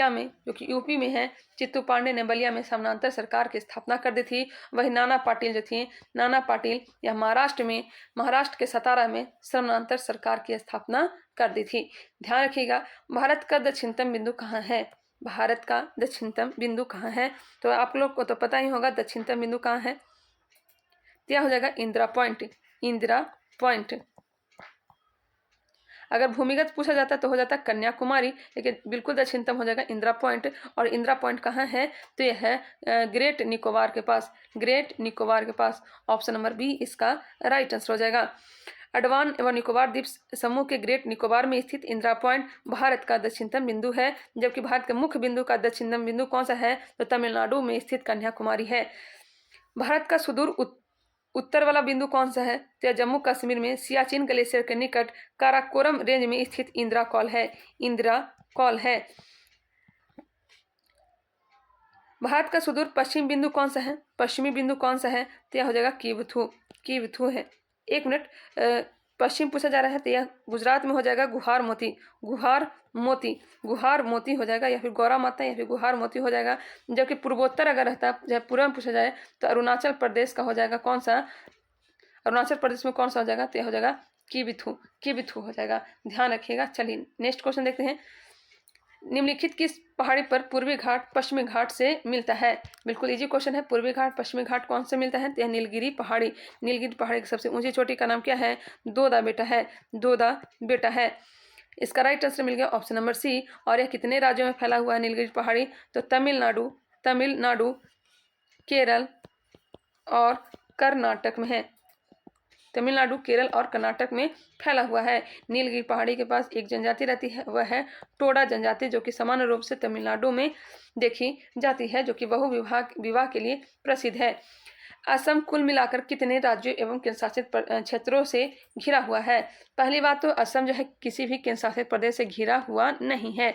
Speaker 1: में जो कि यूपी में है, चित्तू पांडे ने बलिया में समानांतर सरकार की स्थापना कर दी थी। वही नाना पाटिल जो थी, नाना पाटिल यह महाराष्ट्र के सतारा में समानांतर सरकार की स्थापना कर दी थी। ध्यान रखिएगा, भारत का दक्षिणतम बिंदु कहाँ है? भारत का दक्षिणतम बिंदु कहाँ है? तो आप लोग को तो पता ही होगा दक्षिणतम बिंदु कहाँ है। क्या हो जाएगा? इंदिरा पॉइंट। अगर भूमिगत पूछा जाता तो हो जाता कन्याकुमारी, लेकिन बिल्कुल दक्षिणतम हो जाएगा इंदिरा पॉइंट। और इंदिरा पॉइंट कहाँ है? तो यह है ग्रेट निकोबार के पास। ऑप्शन नंबर बी इसका राइट आंसर हो जाएगा। अंडमान एवं निकोबार द्वीप समूह के ग्रेट निकोबार में स्थित इंदिरा पॉइंट भारत का दक्षिणतम बिंदु है, जबकि भारत के मुख्य बिंदु का दक्षिणतम बिंदु कौन सा है? तो तमिलनाडु में स्थित कन्याकुमारी है। भारत का सुदूर उत्तर वाला बिंदु कौन सा है? तो जम्मू कश्मीर में सियाचिन ग्लेशियर के निकट काराकोरम रेंज में स्थित इंदिरा कॉल है। भारत का सुदूर पश्चिमी बिंदु कौन सा है? तो यह हो जाएगा कीवथू है। 1 मिनट, पश्चिम पूछा जा रहा है तो यह गुजरात में हो जाएगा गुहार मोती हो जाएगा, या फिर गौरा माता या फिर गुहार मोती हो जाएगा। जबकि पूर्वोत्तर अगर रहता, जब पूर्व में पूछा जाए तो अरुणाचल प्रदेश का हो जाएगा कौन सा? अरुणाचल प्रदेश में कौन सा हो जाएगा? तो यह हो जाएगा कीविथू हो जाएगा। ध्यान रखिएगा। चलिए नेक्स्ट क्वेश्चन देखते हैं। निम्नलिखित किस पहाड़ी पर पूर्वी घाट पश्चिमी घाट से मिलता है? बिल्कुल इजी क्वेश्चन है। पूर्वी घाट पश्चिमी घाट कौन से मिलता है? तो यह नीलगिरी पहाड़ी की सबसे ऊंची चोटी का नाम क्या है? दोदा बेटा है। इसका राइट आंसर मिल गया ऑप्शन नंबर सी। और यह कितने राज्यों में फैला हुआ है नीलगिरी पहाड़ी? तो तमिलनाडु, केरल और कर्नाटक में है। तमिलनाडु, केरल और कर्नाटक में फैला हुआ है। नीलगिरी पहाड़ी के पास एक जनजाति रहती है, वह है टोडा जनजाति, जो कि सामान्य रूप से तमिलनाडु में देखी जाती है, जो कि बहु विवाह के लिए प्रसिद्ध है। असम कुल मिलाकर कितने राज्यों एवं केंद्रशासित क्षेत्रों से घिरा हुआ है? पहली बात तो असम जो है किसी भी केंद्रशासित प्रदेश से घिरा हुआ नहीं है।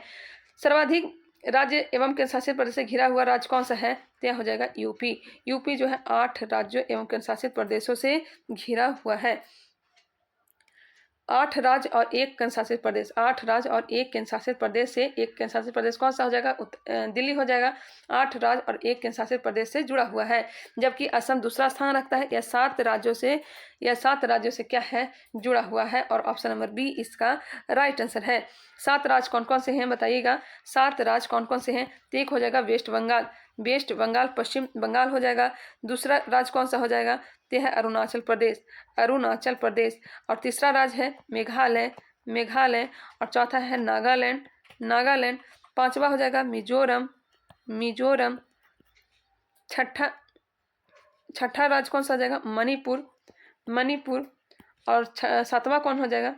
Speaker 1: सर्वाधिक राज्य एवं केंद्रशासित प्रदेश से घिरा हुआ राज्य कौन सा है? तो यह हो जाएगा यूपी जो है 8 राज्यों एवं केंद्रशासित प्रदेशों से घिरा हुआ है। 8 राज्य और एक केंद्रशासित प्रदेश, 8 राज्य और एक केंद्रशासित प्रदेश से एक केंद्रशासित प्रदेश कौन सा हो जाएगा? दिल्ली हो जाएगा। 8 राज्य और एक केंद्रशासित प्रदेश से जुड़ा हुआ है, जबकि असम दूसरा स्थान रखता है। यह 7 राज्यों से क्या है? जुड़ा हुआ है। और ऑप्शन नंबर बी इसका राइट आंसर है। 7 राज्य कौन कौन से हैं बताइएगा? 7 राज्य कौन कौन से हैं? तो एक हो जाएगा वेस्ट बंगाल, पश्चिम बंगाल हो जाएगा। दूसरा राज्य कौन सा हो जाएगा? तो है अरुणाचल प्रदेश। और तीसरा राज्य है मेघालय। और चौथा है नागालैंड। 5वां हो जाएगा मिजोरम। छठा राज्य कौन सा हो जाएगा? मणिपुर। और 7वां कौन हो जाएगा?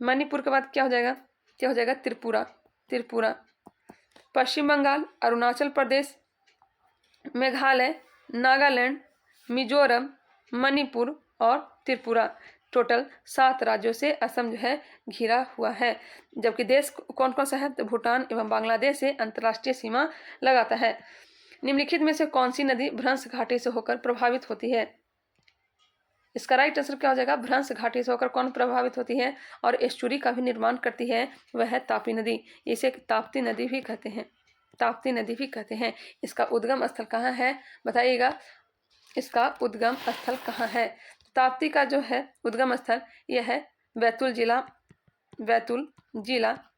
Speaker 1: मणिपुर के बाद क्या हो जाएगा? क्या हो जाएगा? त्रिपुरा। पश्चिम बंगाल, अरुणाचल प्रदेश, मेघालय, नागालैंड, मिजोरम, मणिपुर और त्रिपुरा। टोटल 7 राज्यों से असम जो है घिरा हुआ है। जबकि देश कौन कौन सा है? तो भूटान एवं बांग्लादेश से अंतर्राष्ट्रीय सीमा लगाता है। निम्नलिखित में से कौन सी नदी भ्रंश घाटी से होकर प्रभावित होती है? इसका राइट आंसर क्या हो जाएगा? भ्रंश घाटी से होकर कौन प्रभावित होती है और एस्चुरी का भी निर्माण करती है? वह है तापी नदी। इसे ताप्ती नदी भी कहते हैं। इसका उद्गम स्थल कहाँ है बताइएगा? इसका उद्गम स्थल कहाँ है? ताप्ती का जो है उद्गम स्थल यह है बैतूल जिला,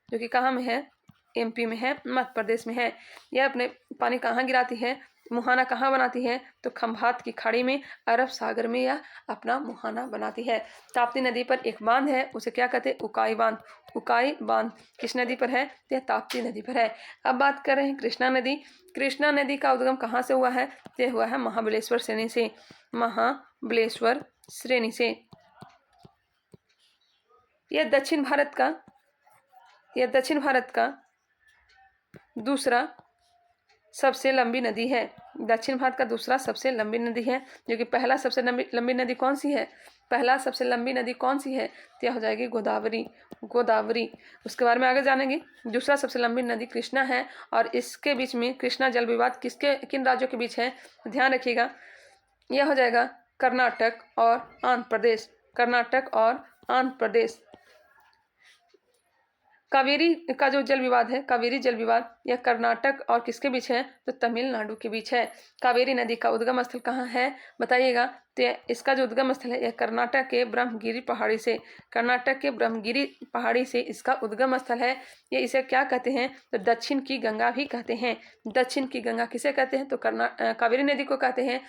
Speaker 1: जो कि कहाँ में है? एमपी में है, मध्य प्रदेश में है। यह अपने पानी कहाँ गिराती है? मुहाना कहाँ बनाती है? तो खंभात की खाड़ी में, अरब सागर में यह अपना मुहाना बनाती है। ताप्ती नदी पर एक बांध है, उसे क्या कहते हैं? उकाई बांध किस नदी पर है? यह ताप्ती नदी पर है। अब बात कर रहे हैं कृष्णा नदी का उद्गम कहाँ से हुआ है? यह हुआ है महाबलेश्वर श्रेणी से। यह दक्षिण भारत का दूसरा सबसे लंबी नदी है। दक्षिण भारत का दूसरा सबसे लंबी नदी है, जो कि पहला सबसे लंबी नदी कौन सी है, पहला सबसे लंबी नदी कौन सी है, तो यह हो जाएगी गोदावरी। गोदावरी। उसके बारे में आगे जानेंगे। दूसरा सबसे लंबी नदी कृष्णा है, और इसके बीच में कृष्णा जल विवाद किन राज्यों के बीच है, तो ध्यान रखिएगा, यह हो जाएगा कर्नाटक और आंध्र प्रदेश। कर्नाटक और आंध्र प्रदेश। कावेरी का जो जल विवाद है, कावेरी जल विवाद, यह कर्नाटक और किसके बीच है, तो तमिलनाडु के बीच है। कावेरी नदी का उद्गम स्थल कहाँ है, बताइएगा। तो इसका जो उद्गम स्थल है, यह कर्नाटक के ब्रह्मगिरी पहाड़ी से, कर्नाटक के ब्रह्मगिरी पहाड़ी से इसका उद्गम स्थल है। ये इसे क्या कहते हैं, तो दक्षिण की गंगा भी कहते हैं। दक्षिण की गंगा किसे कहते हैं, तो कावेरी नदी को कहते हैं।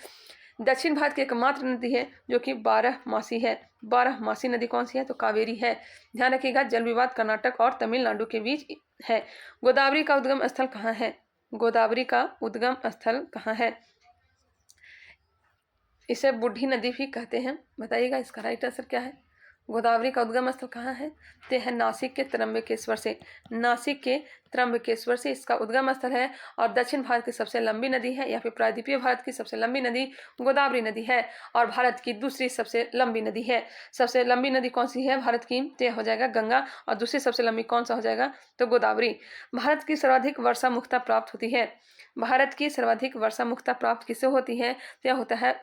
Speaker 1: दक्षिण भारत की एकमात्र नदी है जो कि 12 मासी है। 12 मासी नदी कौन सी है, तो कावेरी है। ध्यान रखिएगा, जल विवाद कर्नाटक और तमिलनाडु के बीच है। गोदावरी का उद्गम स्थल कहाँ है, गोदावरी का उद्गम स्थल कहाँ है, इसे बूढ़ी नदी भी कहते हैं। बताइएगा इसका राइट आंसर क्या है। गोदावरी का उद्गम स्थल कहाँ है, तो है नासिक के त्र्यंबकेश्वर से। नासिक के त्र्यंबकेश्वर से इसका उद्गम स्थल है। और दक्षिण भारत की सबसे लंबी नदी है, या फिर प्रायद्वीपीय भारत की सबसे लंबी नदी गोदावरी नदी है, और भारत की दूसरी सबसे लंबी नदी है। सबसे लंबी नदी कौन सी है भारत की, तो हो जाएगा गंगा, और दूसरी सबसे लंबी कौन सा हो जाएगा, तो गोदावरी। भारत की सर्वाधिक वर्षा मुक्ता प्राप्त होती है। भारत की सर्वाधिक वर्षा मुक्ता प्राप्त किससे होती है, तो यह होता है,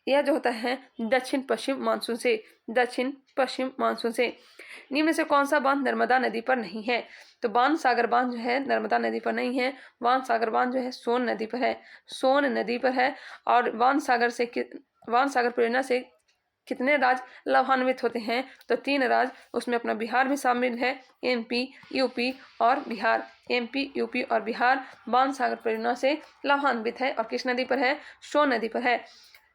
Speaker 1: यह जो होता है दक्षिण पश्चिम मानसून से। दक्षिण पश्चिम मानसून से। निम्न से कौन सा बांध नर्मदा नदी पर नहीं है, तो बाण सागर बांध जो है नर्मदा नदी पर नहीं है। बाण सागर बांध जो है सोन नदी पर है, सोन नदी पर है। और बाण सागर परियोजना से कितने राज्य लाभान्वित होते हैं, तो 3 राज्य, उसमें अपना बिहार भी शामिल है। एमपी, यूपी और बिहार। एमपी, यूपी और बिहार बाण सागर परियोजना से लाभान्वित है। और किस नदी पर है, सोन नदी पर है।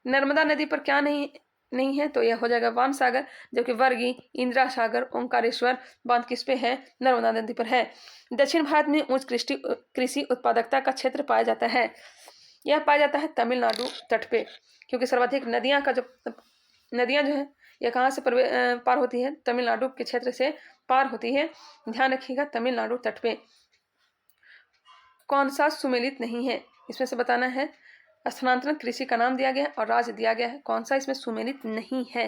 Speaker 1: नर्मदा नदी पर क्या नहीं है, तो यह हो जाएगा बाण सागर। जबकि वर्गी, इंदिरा सागर, ओंकारेश्वर बांध किस पे है, नर्मदा नदी पर है। दक्षिण भारत में उच्च कृषि उत्पादकता का क्षेत्र पाया जाता है। यह पाया जाता है तमिलनाडु तट पे, क्योंकि सर्वाधिक नदियां जो है यह कहाँ से पार होती है, तमिलनाडु के क्षेत्र से पार होती है। ध्यान रखिएगा, तमिलनाडु तट पे। कौन सा सुमेलित नहीं है, इसमें से बताना है। स्थानांतरण कृषि का नाम दिया गया है और राज्य दिया गया है, कौन सा इसमें सुमेलित नहीं है।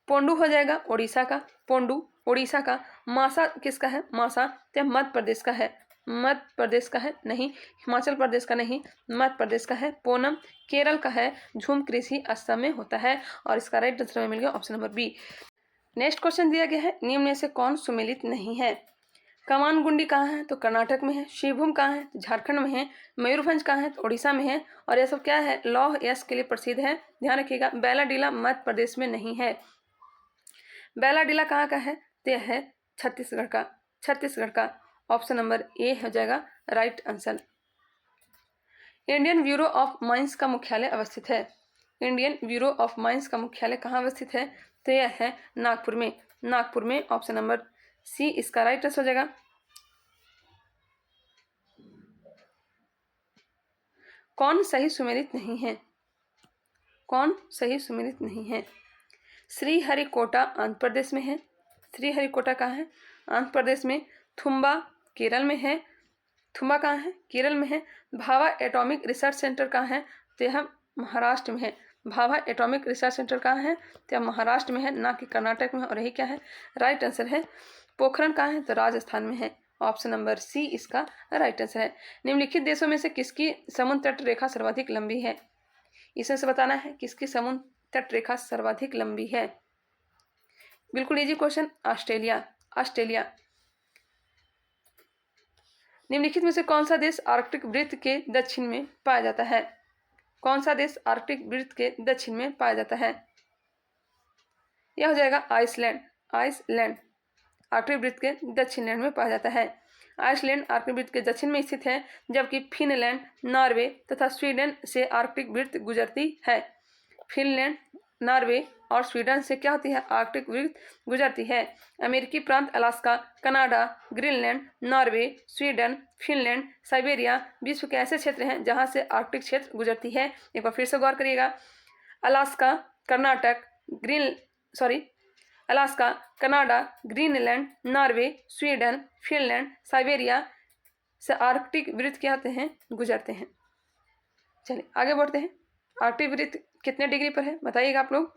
Speaker 1: पोंडू हो जाएगा ओडिशा का, पोंडू ओडिशा का। मासा किसका है, मासा तो मध्य प्रदेश का है, मध्य प्रदेश का है, नहीं हिमाचल प्रदेश का नहीं, मध्य प्रदेश का है। पोनम केरल का है। झूम कृषि असम में होता है। और इसका राइट आंसर में मिल गया option number B. Next question दिया गया है, निम्न में से कौन सुमेलित नहीं है। कमानगुंडी कहाँ है, तो कर्नाटक में है। शिवभूम कहाँ है, तो झारखंड में है। मयूरभंज कहाँ है, तो ओडिशा में है। और यह सब क्या है, लौह यश के लिए प्रसिद्ध है। ध्यान रखिएगा, बैलाडीला मध्य प्रदेश में नहीं है। बैलाडीला कहाँ का है, तो यह है छत्तीसगढ़ का। छत्तीसगढ़ का। ऑप्शन नंबर ए हो जाएगा right answer. Indian bureau of mines का मुख्यालय अवस्थित है। इंडियन ब्यूरो ऑफ माइंस का मुख्यालय कहाँ अवस्थित है, तो यह है नागपुर में। नागपुर में। ऑप्शन नंबर सी इसका राइट आंसर हो जाएगा। कौन सही सुमेलित नहीं है, कौन सही सुमेलित नहीं है। श्रीहरिकोटा आंध्र प्रदेश में है। श्रीहरिकोटा कहाँ है, आंध्र प्रदेश में। थुम्बा केरल में है। थुम्बा कहाँ है, केरल में है। भाभा एटॉमिक रिसर्च सेंटर कहाँ है, तो यह महाराष्ट्र में है। भाभा एटॉमिक रिसर्च सेंटर कहाँ है, तो यह महाराष्ट्र में है, ना कि कर्नाटक में। और यही क्या है, राइट आंसर है। पोखरण कहाँ है, तो राजस्थान में है। ऑप्शन नंबर सी इसका राइट आंसर है। निम्नलिखित देशों में से किसकी समुद्र तट रेखा सर्वाधिक लंबी है, इसमें से बताना है किसकी समुद्र तट रेखा सर्वाधिक लंबी है। बिल्कुल इजी क्वेश्चन। ऑस्ट्रेलिया। ऑस्ट्रेलिया। निम्नलिखित में से कौन सा देश आर्कटिक वृत्त के दक्षिण में पाया जाता है। कौन सा देश आर्कटिक वृत्त के दक्षिण में पाया जाता है, यह हो जाएगा आइसलैंड। आइसलैंड आर्कटिक वृत्त के दक्षिण लैंड में पाया जाता है। आइसलैंड आर्कटिक वृत्त के दक्षिण में स्थित है, जबकि फिनलैंड, नॉर्वे तथा स्वीडन से आर्कटिक वृत्त गुजरती है। फिनलैंड, नॉर्वे और स्वीडन से क्या होती है, आर्कटिक वृत्त गुजरती है। अमेरिकी प्रांत Alaska, Canada, Greenland, Norway, Sweden, Finland, Siberia विश्व के ऐसे क्षेत्र हैं जहां से आर्कटिक क्षेत्र गुजरती है। एक बार फिर से गौर करिएगा। Alaska, Karnataka, Alaska, Canada, Greenland, Norway, Sweden, Finland, Siberia से आर्कटिक वृत्त क्या होते हैं, गुजरते हैं। चलिए आगे बढ़ते हैं। आर्कटिक वृत्त कितने डिग्री पर है बताइएगा आप लोग।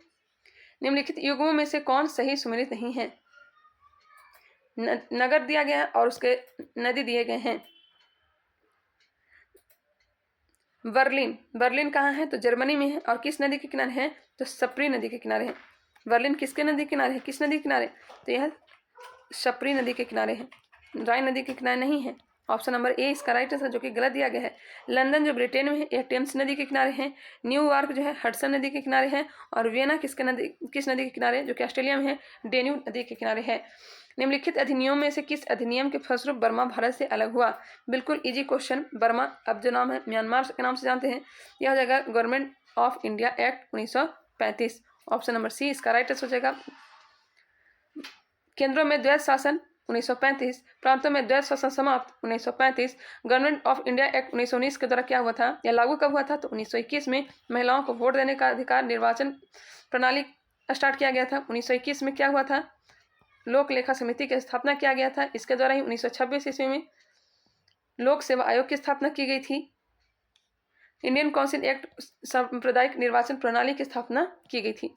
Speaker 1: निम्नलिखित युग्मों में से कौन सही सुमेलित नहीं है। नगर दिया गया है और उसके नदी दिए गए हैं। बर्लिन, बर्लिन कहाँ है तो जर्मनी में है और किस नदी के किनारे है तो सप्री नदी के किनारे है। बर्लिन किसके नदी के किनारे है, किस नदी के किनारे तो यह सप्री नदी के किनारे है, राइन नदी के किनारे नहीं है। ऑप्शन नंबर ए इसका राइट आंसर, जो कि गलत दिया गया है। लंदन जो ब्रिटेन में है यह टेम्स नदी के किनारे है। न्यूयॉर्क जो है हडसन नदी के किनारे है। और वियना किस नदी के किनारे जो कि ऑस्ट्रेलिया में है, डेन्यूब नदी के किनारे है। निम्नलिखित अधिनियम में से किस अधिनियम के फलस्वरूप बर्मा भारत से अलग हुआ। बिल्कुल इजी क्वेश्चन। बर्मा अब जो नाम है म्यांमार के नाम से जानते हैं, यह हो जाएगा government of India act 1935। Option number C इसका राइट आंसर हो जाएगा। केंद्रों में द्वैत शासन 1935, प्रांतों में द्वैत शासन समाप्त 1935। गवर्नमेंट ऑफ इंडिया एक्ट 1919 के द्वारा क्या हुआ था या लागू कब हुआ था तो 1921 में महिलाओं को वोट देने का अधिकार, निर्वाचन प्रणाली स्टार्ट किया गया था। 1921 में क्या हुआ था, लोक लेखा समिति की स्थापना किया गया था। इसके द्वारा ही 1926 ईस्वी में लोक सेवा आयोग की स्थापना की गई थी। इंडियन काउंसिल एक्ट सांप्रदायिक निर्वाचन प्रणाली की स्थापना की गई थी।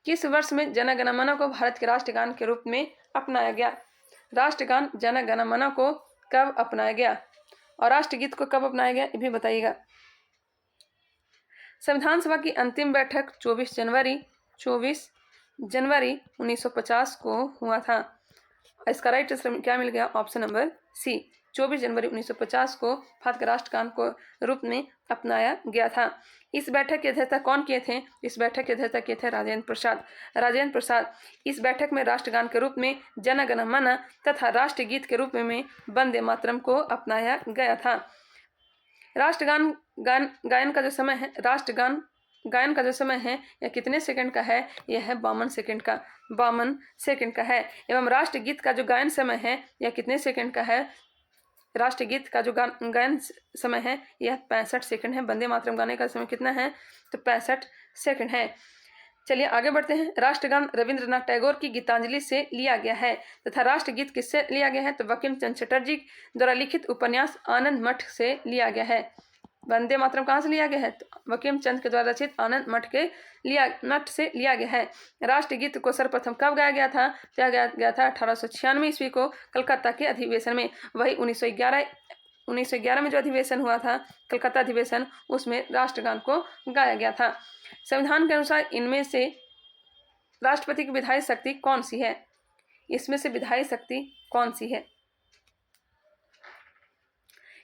Speaker 1: किस वर्ष में जन गण मन को भारत के राष्ट्रगान के रूप में अपनाया गया। राष्ट्रगान जन गण मन को कब अपनाया गया और राष्ट्रगीत को कब अपनाया गया ये भी बताइएगा। संविधान सभा की अंतिम बैठक 24 जनवरी 1950 को हुआ था। इसका राइट आंसर क्या मिल गया, ऑप्शन नंबर सी 24 जनवरी 1950 को भारत के राष्ट्रगान को रूप में अपनाया गया था। इस बैठक की अध्यक्षता कौन किए थे, इस बैठक की अध्यक्षता किए थे राजेंद्र प्रसाद। इस बैठक में राष्ट्रगान के रूप में जन गण मन तथा राष्ट्रगीत के रूप में वंदे मातरम को अपनाया गया था। राष्ट्रगान गायन का जो समय है, राष्ट्रगान गायन का जो समय है यह कितने सेकंड का है, यह है 52 सेकंड का है। एवं राष्ट्रगीत का जो गायन समय है यह कितने सेकंड का है, राष्ट्रगीत का जो गायन समय है यह 65 सेकंड है। वंदे मातरम गाने का समय कितना है तो 65 सेकंड है। चलिए आगे बढ़ते हैं। राष्ट्रगान रविंद्रनाथ टैगोर की गीतांजलि से लिया गया है तथा राष्ट्रगीत किससे लिया गया है तो बंकिम चंद्र चटर्जी द्वारा लिखित उपन्यास आनंद मठ से लिया गया है। वंदे मातरम कहाँ से लिया गया है तो बंकिम चंद्र के द्वारा रचित आनंद मठ से लिया गया है। राष्ट्रगीत को सर्वप्रथम कब गाया गया था तो गया था 1896 ईस्वी को कलकत्ता के अधिवेशन में। वही 1911 में जो अधिवेशन हुआ था कलकत्ता अधिवेशन, उसमें राष्ट्रगान को गाया गया था। संविधान के अनुसार इनमें से राष्ट्रपति की विधायी शक्ति कौन सी है, इसमें से विधायी शक्ति कौन सी है,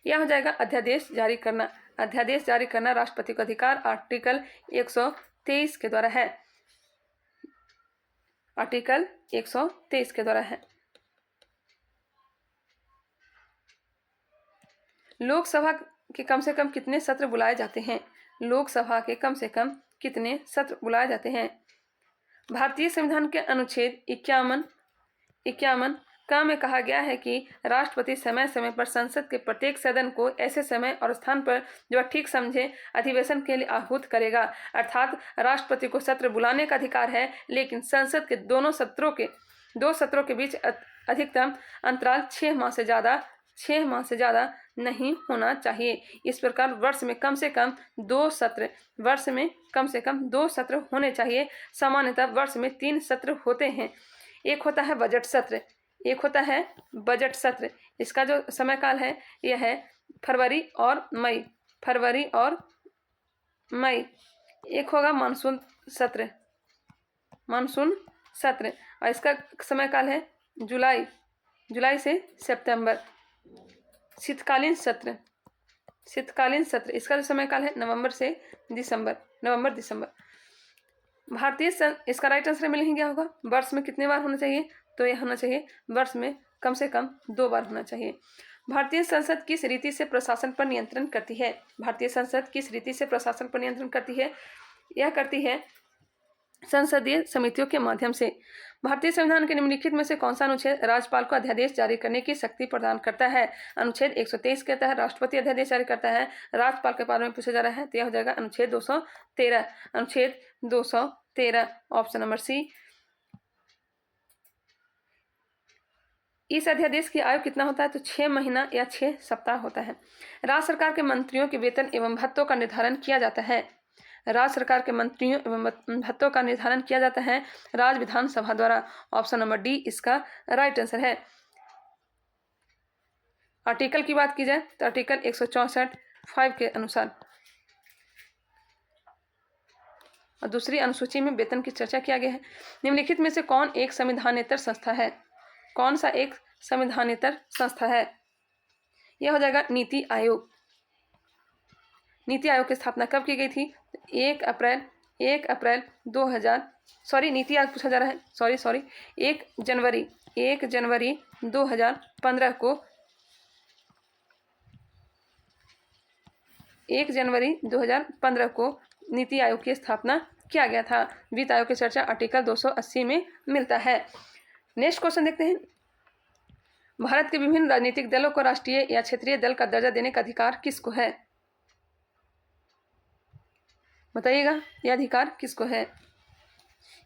Speaker 1: यह हो जाएगा अध्यादेश जारी करना। अध्यादेश जारी करना राष्ट्रपति का अधिकार आर्टिकल 123 के द्वारा है। आर्टिकल 123 के द्वारा है। लोकसभा के कम से कम कितने सत्र बुलाए जाते हैं, लोकसभा के कम से कम कितने सत्र बुलाए जाते हैं। भारतीय संविधान के अनुच्छेद 51 का में कहा गया है कि राष्ट्रपति समय समय पर संसद के प्रत्येक सदन को ऐसे समय और स्थान पर जो ठीक समझे अधिवेशन के लिए आहूत करेगा। अर्थात राष्ट्रपति को सत्र बुलाने का अधिकार है, लेकिन संसद के दो सत्रों के बीच अधिकतम अंतराल 6 माह से ज़्यादा नहीं होना चाहिए। इस प्रकार वर्ष में कम से कम 2 सत्र होने चाहिए। सामान्यतः वर्ष में 3 सत्र होते हैं। एक होता है बजट सत्र, इसका जो समय काल है यह है फरवरी और मई। एक होगा मानसून सत्र और इसका समय काल है जुलाई से सितंबर। शीतकालीन सत्र, इसका जो समय काल है नवंबर दिसंबर। इसका राइट आंसर मिल ही गया होगा। वर्ष में कितने बार होना चाहिए तो यह होना चाहिए वर्ष में कम से कम 2 बार होना चाहिए। भारतीय संसद किस रीति से प्रशासन पर नियंत्रण करती है, भारतीय संसद किस रीति से प्रशासन पर नियंत्रण करती है, यह करती है संसदीय समितियों के माध्यम से। भारतीय संविधान के निम्नलिखित में से कौन सा अनुच्छेद राज्यपाल को अध्यादेश जारी करने की शक्ति प्रदान करता है। अनुच्छेद 123 कहता है राष्ट्रपति अध्यादेश जारी करता है, राज्यपाल के बारे में पूछा जा रहा है तो यह हो जाएगा अनुच्छेद 213। ऑप्शन नंबर सी इस अध्यादेश की आयु कितना होता है? तो 6 महीना या 6 सप्ताह होता है। राज्य सरकार के मंत्रियों के वेतन एवं भत्तों का निर्धारण किया जाता है। राज्य सरकार के मंत्रियों एवं भत्तों का निर्धारण किया जाता है राज्य विधानसभा द्वारा। ऑप्शन नंबर डी इसका राइट आंसर है। आर्टिकल की बात की जाए तो आर्टिकल 164(5) के अनुसार और दूसरी अनुसूची में वेतन की चर्चा किया गया है। निम्नलिखित में से कौन एक संविधानेतर संस्था है? कौन सा एक संविधानेतर संस्था है? यह हो जाएगा नीति आयोग। नीति आयोग की स्थापना कब की गई थी? 1 अप्रैल 2000 नीति आयोग पूछा जा रहा है, 1 जनवरी 2015 को 1 जनवरी 2015 को नीति आयोग की स्थापना किया गया था। वित्त आयोग की चर्चा आर्टिकल 280 में मिलता है। नेक्स्ट क्वेश्चन देखते हैं। भारत के विभिन्न राजनीतिक दलों को राष्ट्रीय या क्षेत्रीय दल का दर्जा देने का अधिकार किसको है? बताइएगा, यह अधिकार किसको है?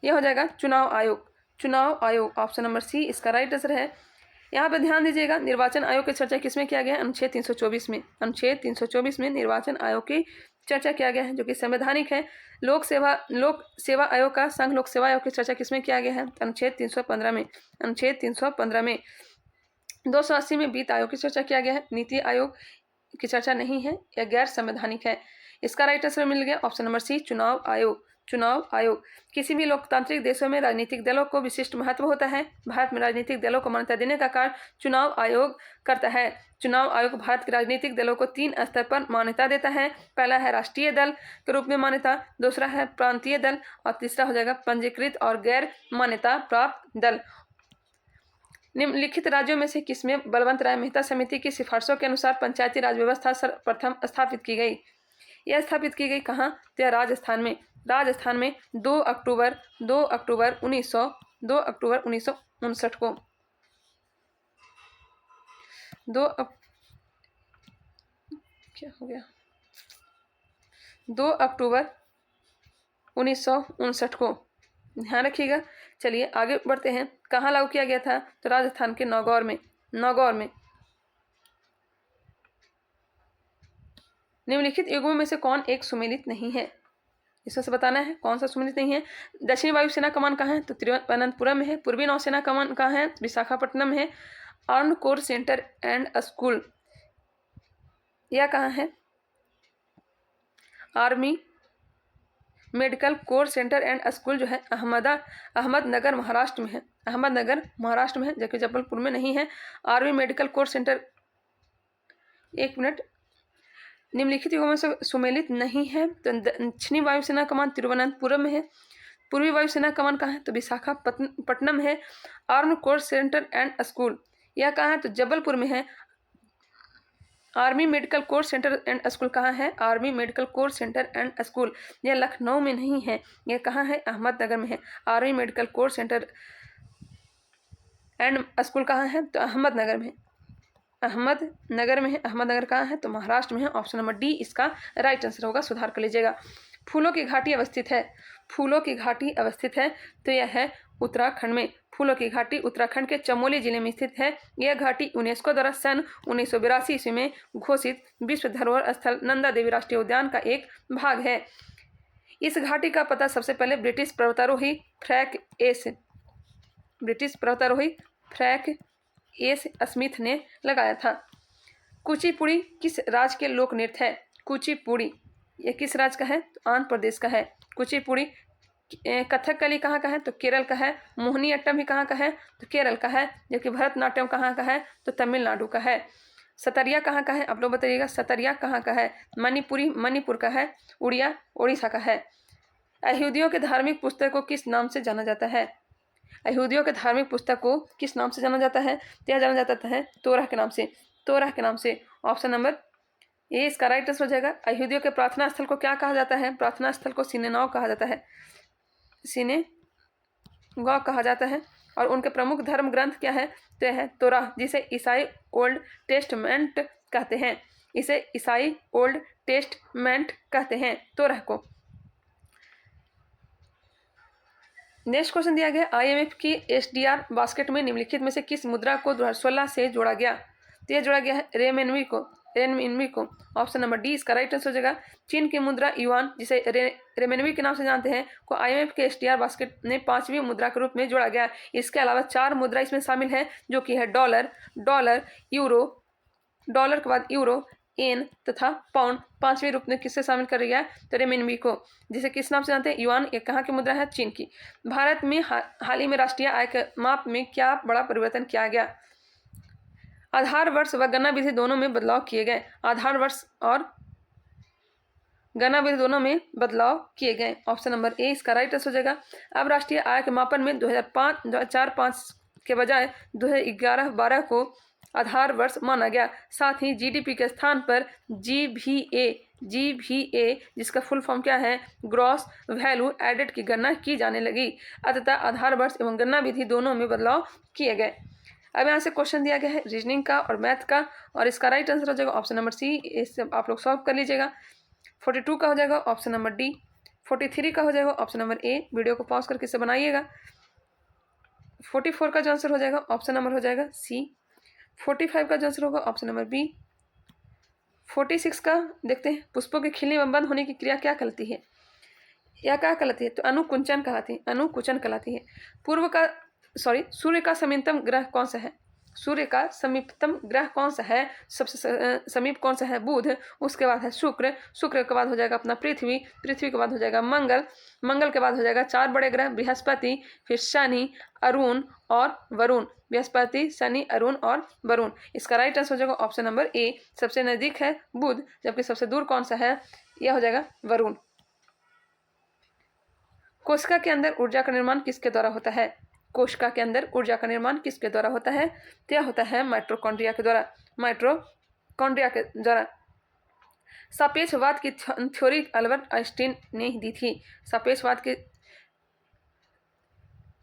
Speaker 1: यह हो जाएगा चुनाव आयोग। ऑप्शन नंबर सी इसका राइट आंसर है। यहाँ पे ध्यान दीजिएगा, निर्वाचन आयोग की चर्चा किसमें किया गया है? अनुच्छेद 324 में। अनुच्छेद 324 में निर्वाचन आयोग की चर्चा किया गया है, जो कि संवैधानिक है। लोक सेवा आयोग का संघ लोक सेवा आयोग की चर्चा किसमें किया गया है? अनुच्छेद 315 में। अनुच्छेद 315 में। 280 में वित्त आयोग की चर्चा किया गया है। नीति आयोग की चर्चा नहीं है, यह गैर संवैधानिक है। इसका राइट आंसर मिल गया ऑप्शन नंबर सी चुनाव आयोग। किसी भी लोकतांत्रिक देशों में राजनीतिक दलों को विशिष्ट महत्व होता है। भारत में राजनीतिक दलों को मान्यता देने का कार्य चुनाव आयोग करता है। चुनाव आयोग भारत के राजनीतिक दलों को 3 स्तर पर मान्यता देता है। पहला है राष्ट्रीय दल के रूप में मान्यता, दूसरा है प्रांतीय दल और तीसरा हो जाएगा पंजीकृत और गैर मान्यता प्राप्त दल। निम्नलिखित राज्यों में से किसमें बलवंत राय मेहता समिति की सिफारिशों के अनुसार पंचायती राज व्यवस्था सर्वप्रथम स्थापित की गई? यह स्थापित की गई कहाँ? तो राजस्थान में। 2 अक्टूबर 1959 को 2 अक्टूबर 1959 को ध्यान रखिएगा। चलिए आगे बढ़ते हैं। कहाँ लागू किया गया था? तो राजस्थान के नागौर में। निम्नलिखित युगों में से कौन एक सुमेलित नहीं है? इसमें से बताना है कौन सा सुमेलित नहीं है। दक्षिणी वायुसेना कमान कहाँ है? तो तिरुवनंतपुरम में है। पूर्वी नौसेना कमान कहाँ है? विशाखापट्टनम है। Armed core centre and school यह कहाँ है? Army medical corps centre and school जो है अहमदनगर महाराष्ट्र में है। जबकि जबलपुर में नहीं है। आर्मी मेडिकल कोर सेंटर, एक मिनट, निम्नलिखित युगों में से सुमेलित नहीं है। तो दक्षिणी वायुसेना कमान तिरुवनंतपुरम में है। पूर्वी वायुसेना कमान कहाँ है? तो विशाखापट्टनम है। Arm core centre and school यह कहाँ है? तो जबलपुर में है। Army medical corps centre and school कहाँ है? Army medical corps centre and school यह लखनऊ में नहीं है। यह कहाँ है? अहमदनगर में है। Army medical corps centre and school कहाँ है? तो अहमदनगर में। अहमदनगर कहाँ है? तो महाराष्ट्र में है। ऑप्शन नंबर डी इसका राइट आंसर होगा, सुधार कर लीजिएगा। फूलों की घाटी अवस्थित है तो यह है उत्तराखंड में। फूलों की घाटी उत्तराखंड के चमोली जिले में स्थित है। यह घाटी यूनेस्को द्वारा सन 1982 ईस्वी में घोषित विश्व धरोहर स्थल नंदा देवी राष्ट्रीय उद्यान का एक भाग है। इस घाटी का पता सबसे पहले ब्रिटिश पर्वतारोही फ्रैंक एस स्मिथ ने लगाया था। कुचिपुड़ी किस राज्य के लोक नृत्य है? कुचिपुड़ी यह किस राज्य का है? तो आंध्र प्रदेश का है। कुचिपुड़ी। कथकली कहाँ का है? तो केरल का है। मोहिनीअट्टम भी कहाँ का है? तो केरल का है। जबकि भरतनाट्यम कहाँ का है? तो तमिलनाडु का है। सतरिया कहाँ का है? आप लोग बताइएगा, सतरिया कहाँ का है? मणिपुर का है। उड़िया उड़ीसा का है। यहूदियों के धार्मिक पुस्तक को किस नाम से जाना जाता है? यहूदियों के धार्मिक पुस्तक को किस नाम से जाना जाता है? तो यह जाना जाता है तोराह के नाम से। ऑप्शन नंबर ए इसका राइट आंसर हो जाएगा। यहूदियों के प्रार्थना स्थल को क्या कहा जाता है? प्रार्थना स्थल को सिनेगॉग कहा जाता है। और उनके प्रमुख धर्म ग्रंथ क्या है? तो यह है तोराह, जिसे ईसाई ओल्ड टेस्टमेंट कहते हैं। तोराह को। नेक्स्ट क्वेश्चन दिया गया IMF की SDR बास्केट में निम्नलिखित में से किस मुद्रा को 2016 से जोड़ा गया? तो ये जोड़ा गया है रेनमिनवी को। ऑप्शन नंबर डी इसका राइट आंसर हो जाएगा। चीन की मुद्रा युआन, जिसे रेमनवी के नाम से जानते हैं, को IMF के SDR बास्केट में 5वीं मुद्रा के रूप में जोड़ा गया। इसके अलावा 4 मुद्रा इसमें शामिल है, जो कि है डॉलर, यूरो, डॉलर के बाद यूरो, येन तथा पाउंड। 5वें रूप में किससे शामिल कर गया? तो रेमनवी को, जिसे किस नाम से जानते हैं? युआन। ये कहाँ की मुद्रा है? चीन की। भारत में हाल ही में राष्ट्रीय आय के माप में क्या बड़ा परिवर्तन किया गया? आधार वर्ष व गणना विधि दोनों में बदलाव किए गए। आधार वर्ष और गणना विधि दोनों में बदलाव किए गए। ऑप्शन नंबर ए इसका राइट आंसर हो जाएगा। अब राष्ट्रीय आय के मापन में 2004-5 के बजाय 2011-12 को आधार वर्ष माना गया। साथ ही GDP के स्थान पर GVA जिसका फुल फॉर्म क्या है? ग्रॉस वैल्यू एडेड की गणना की जाने लगी। अतः आधार वर्ष एवं गणना विधि दोनों में बदलाव किए गए। अब यहाँ से क्वेश्चन दिया गया है रीजनिंग का और मैथ का, और इसका राइट आंसर हो जाएगा ऑप्शन नंबर सी। इससे आप लोग सॉल्व कर लीजिएगा। 42 का हो जाएगा ऑप्शन नंबर डी। 43 का हो जाएगा ऑप्शन नंबर ए। वीडियो को पॉज करके इसे बनाइएगा। 44 का जो आंसर हो जाएगा ऑप्शन नंबर हो जाएगा सी। 45 का जो आंसर होगा ऑप्शन नंबर बी। 46 का देखते हैं, पुष्पों के खिलने व बंद होने की क्रिया क्या कहलाती है? या क्या कहलाती है? तो अनुकुंचन कहलाती है। अनुकुंचन कहलाती है। सूर्य का समीपतम ग्रह कौन सा है? सूर्य का समीपतम ग्रह कौन सा है? सबसे समीप कौन सा है? बुध। उसके बाद है शुक्र के बाद हो जाएगा अपना पृथ्वी के बाद हो जाएगा मंगल के बाद हो जाएगा 4 बड़े ग्रह बृहस्पति, फिर शनि, अरुण और वरुण। बृहस्पति, शनि, अरुण और वरुण। इसका राइट आंसर हो जाएगा ऑप्शन नंबर ए। सबसे नजदीक है बुध, जबकि सबसे दूर कौन सा है? यह हो जाएगा वरुण। कोशिका के अंदर ऊर्जा का निर्माण किसके द्वारा होता है? कोशिका के अंदर ऊर्जा का निर्माण किसके द्वारा होता है? तो यह होता है माइटोकॉन्ड्रिया के द्वारा। सापेक्षवाद की थ्योरी अल्बर्ट आइंस्टीन ने दी थी।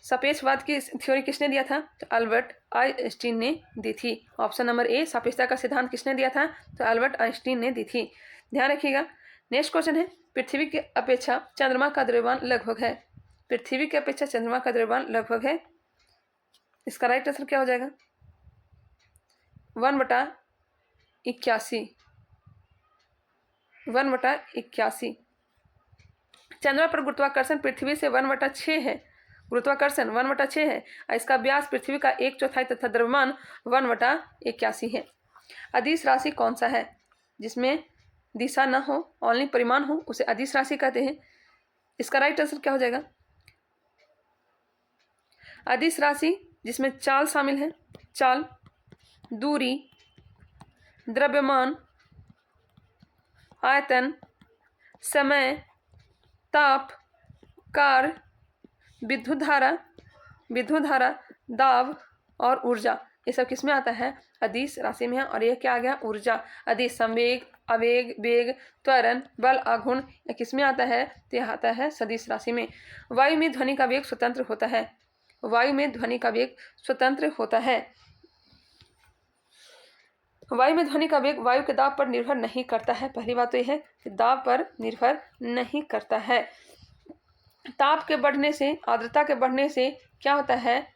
Speaker 1: सापेक्षवाद की थ्योरी किसने दिया था? तो अल्बर्ट आइंस्टीन ने दी थी। ऑप्शन नंबर ए सापेक्षता का सिद्धांत किसने दिया था? तो अल्बर्ट आइंस्टीन ने दी थी। ध्यान रखिएगा। नेक्स्ट क्वेश्चन है, पृथ्वी की अपेक्षा चंद्रमा का द्रव्यमान लगभग है। पृथ्वी की अपेक्षा चंद्रमा का द्रव्यमान लगभग है। इसका राइट आंसर क्या हो जाएगा? 1/81। 1/81। चंद्रमा पर गुरुत्वाकर्षण पृथ्वी से 1/6 है। गुरुत्वाकर्षण 1/6 है। इसका व्यास पृथ्वी का 1/4 तथा द्रव्यमान 1/81 है। अदिश राशि कौन सा है? जिसमें दिशा न हो, ओनली परिमाण हो, उसे अदिश राशि कहते हैं। इसका राइट आंसर क्या हो जाएगा? अदिश राशि जिसमें चाल शामिल है। चाल, दूरी, द्रव्यमान, आयतन, समय, ताप, कार्य, विद्युत धारा, दाब और ऊर्जा, ये सब किस में आता है? अदिश राशि में है। और यह क्या आ गया? ऊर्जा। अदिश संवेग, आवेग, वेग, त्वरण, बल, आघूर्ण, यह किस में आता है? तो यह आता है सदिश राशि में। वायु में ध्वनि का वेग स्वतंत्र होता है। वायु में ध्वनि का वेग स्वतंत्र होता है। वायु में ध्वनि का वेग वायु के दाब पर निर्भर नहीं करता है। पहली बात तो यह है कि दाब पर निर्भर नहीं करता है। ताप के बढ़ने से, आर्द्रता के बढ़ने से क्या होता है?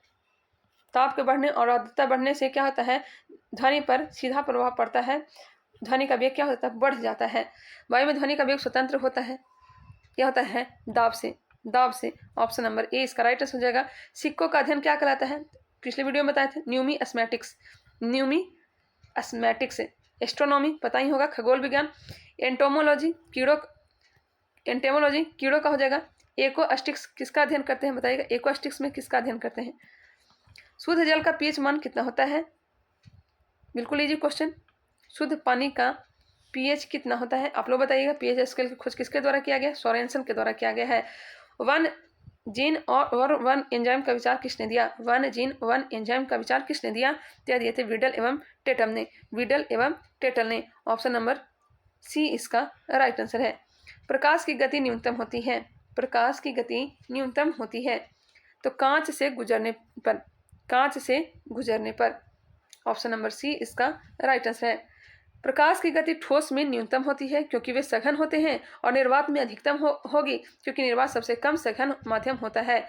Speaker 1: ताप के बढ़ने और आर्द्रता बढ़ने से क्या होता है? ध्वनि पर सीधा प्रभाव पड़ता है। ध्वनि का वेग क्या होता है? बढ़ जाता है। वायु में ध्वनि का वेग स्वतंत्र होता है। क्या होता है? दाब से। ऑप्शन नंबर ए इसका राइट आंसर हो जाएगा। सिक्कों का अध्ययन क्या कहलाता है? पिछले वीडियो में बताए थे, न्यूमिस्मैटिक्स। एस्ट्रोनॉमी पता ही होगा, खगोल विज्ञान। एंटोमोलॉजी कीड़ों का हो जाएगा। एक्वास्टिक्स किसका अध्ययन करते हैं? बताइएगा, एक्वास्टिक्स में किसका अध्ययन करते हैं? शुद्ध जल का पीएच मान कितना होता है? बिल्कुल इजी क्वेश्चन। शुद्ध पानी का पीएच कितना होता है? आप लोग बताइएगा। पीएच स्केल की खोज किसके द्वारा किया गया? सोरेनसन के द्वारा किया गया है। 1 जीन और 1 एंजाइम का विचार किसने दिया? 1 जीन 1 एंजाइम का विचार किसने दिया? तो दिए थे विडल एवं टेटल ने। ऑप्शन नंबर सी इसका राइट आंसर है। प्रकाश की गति न्यूनतम होती है तो कांच से गुजरने पर। ऑप्शन नंबर सी इसका राइट आंसर है। प्रकाश की गति ठोस में न्यूनतम होती है क्योंकि वे सघन होते हैं, और निर्वात में अधिकतम होगी क्योंकि निर्वात सबसे कम सघन माध्यम होता है।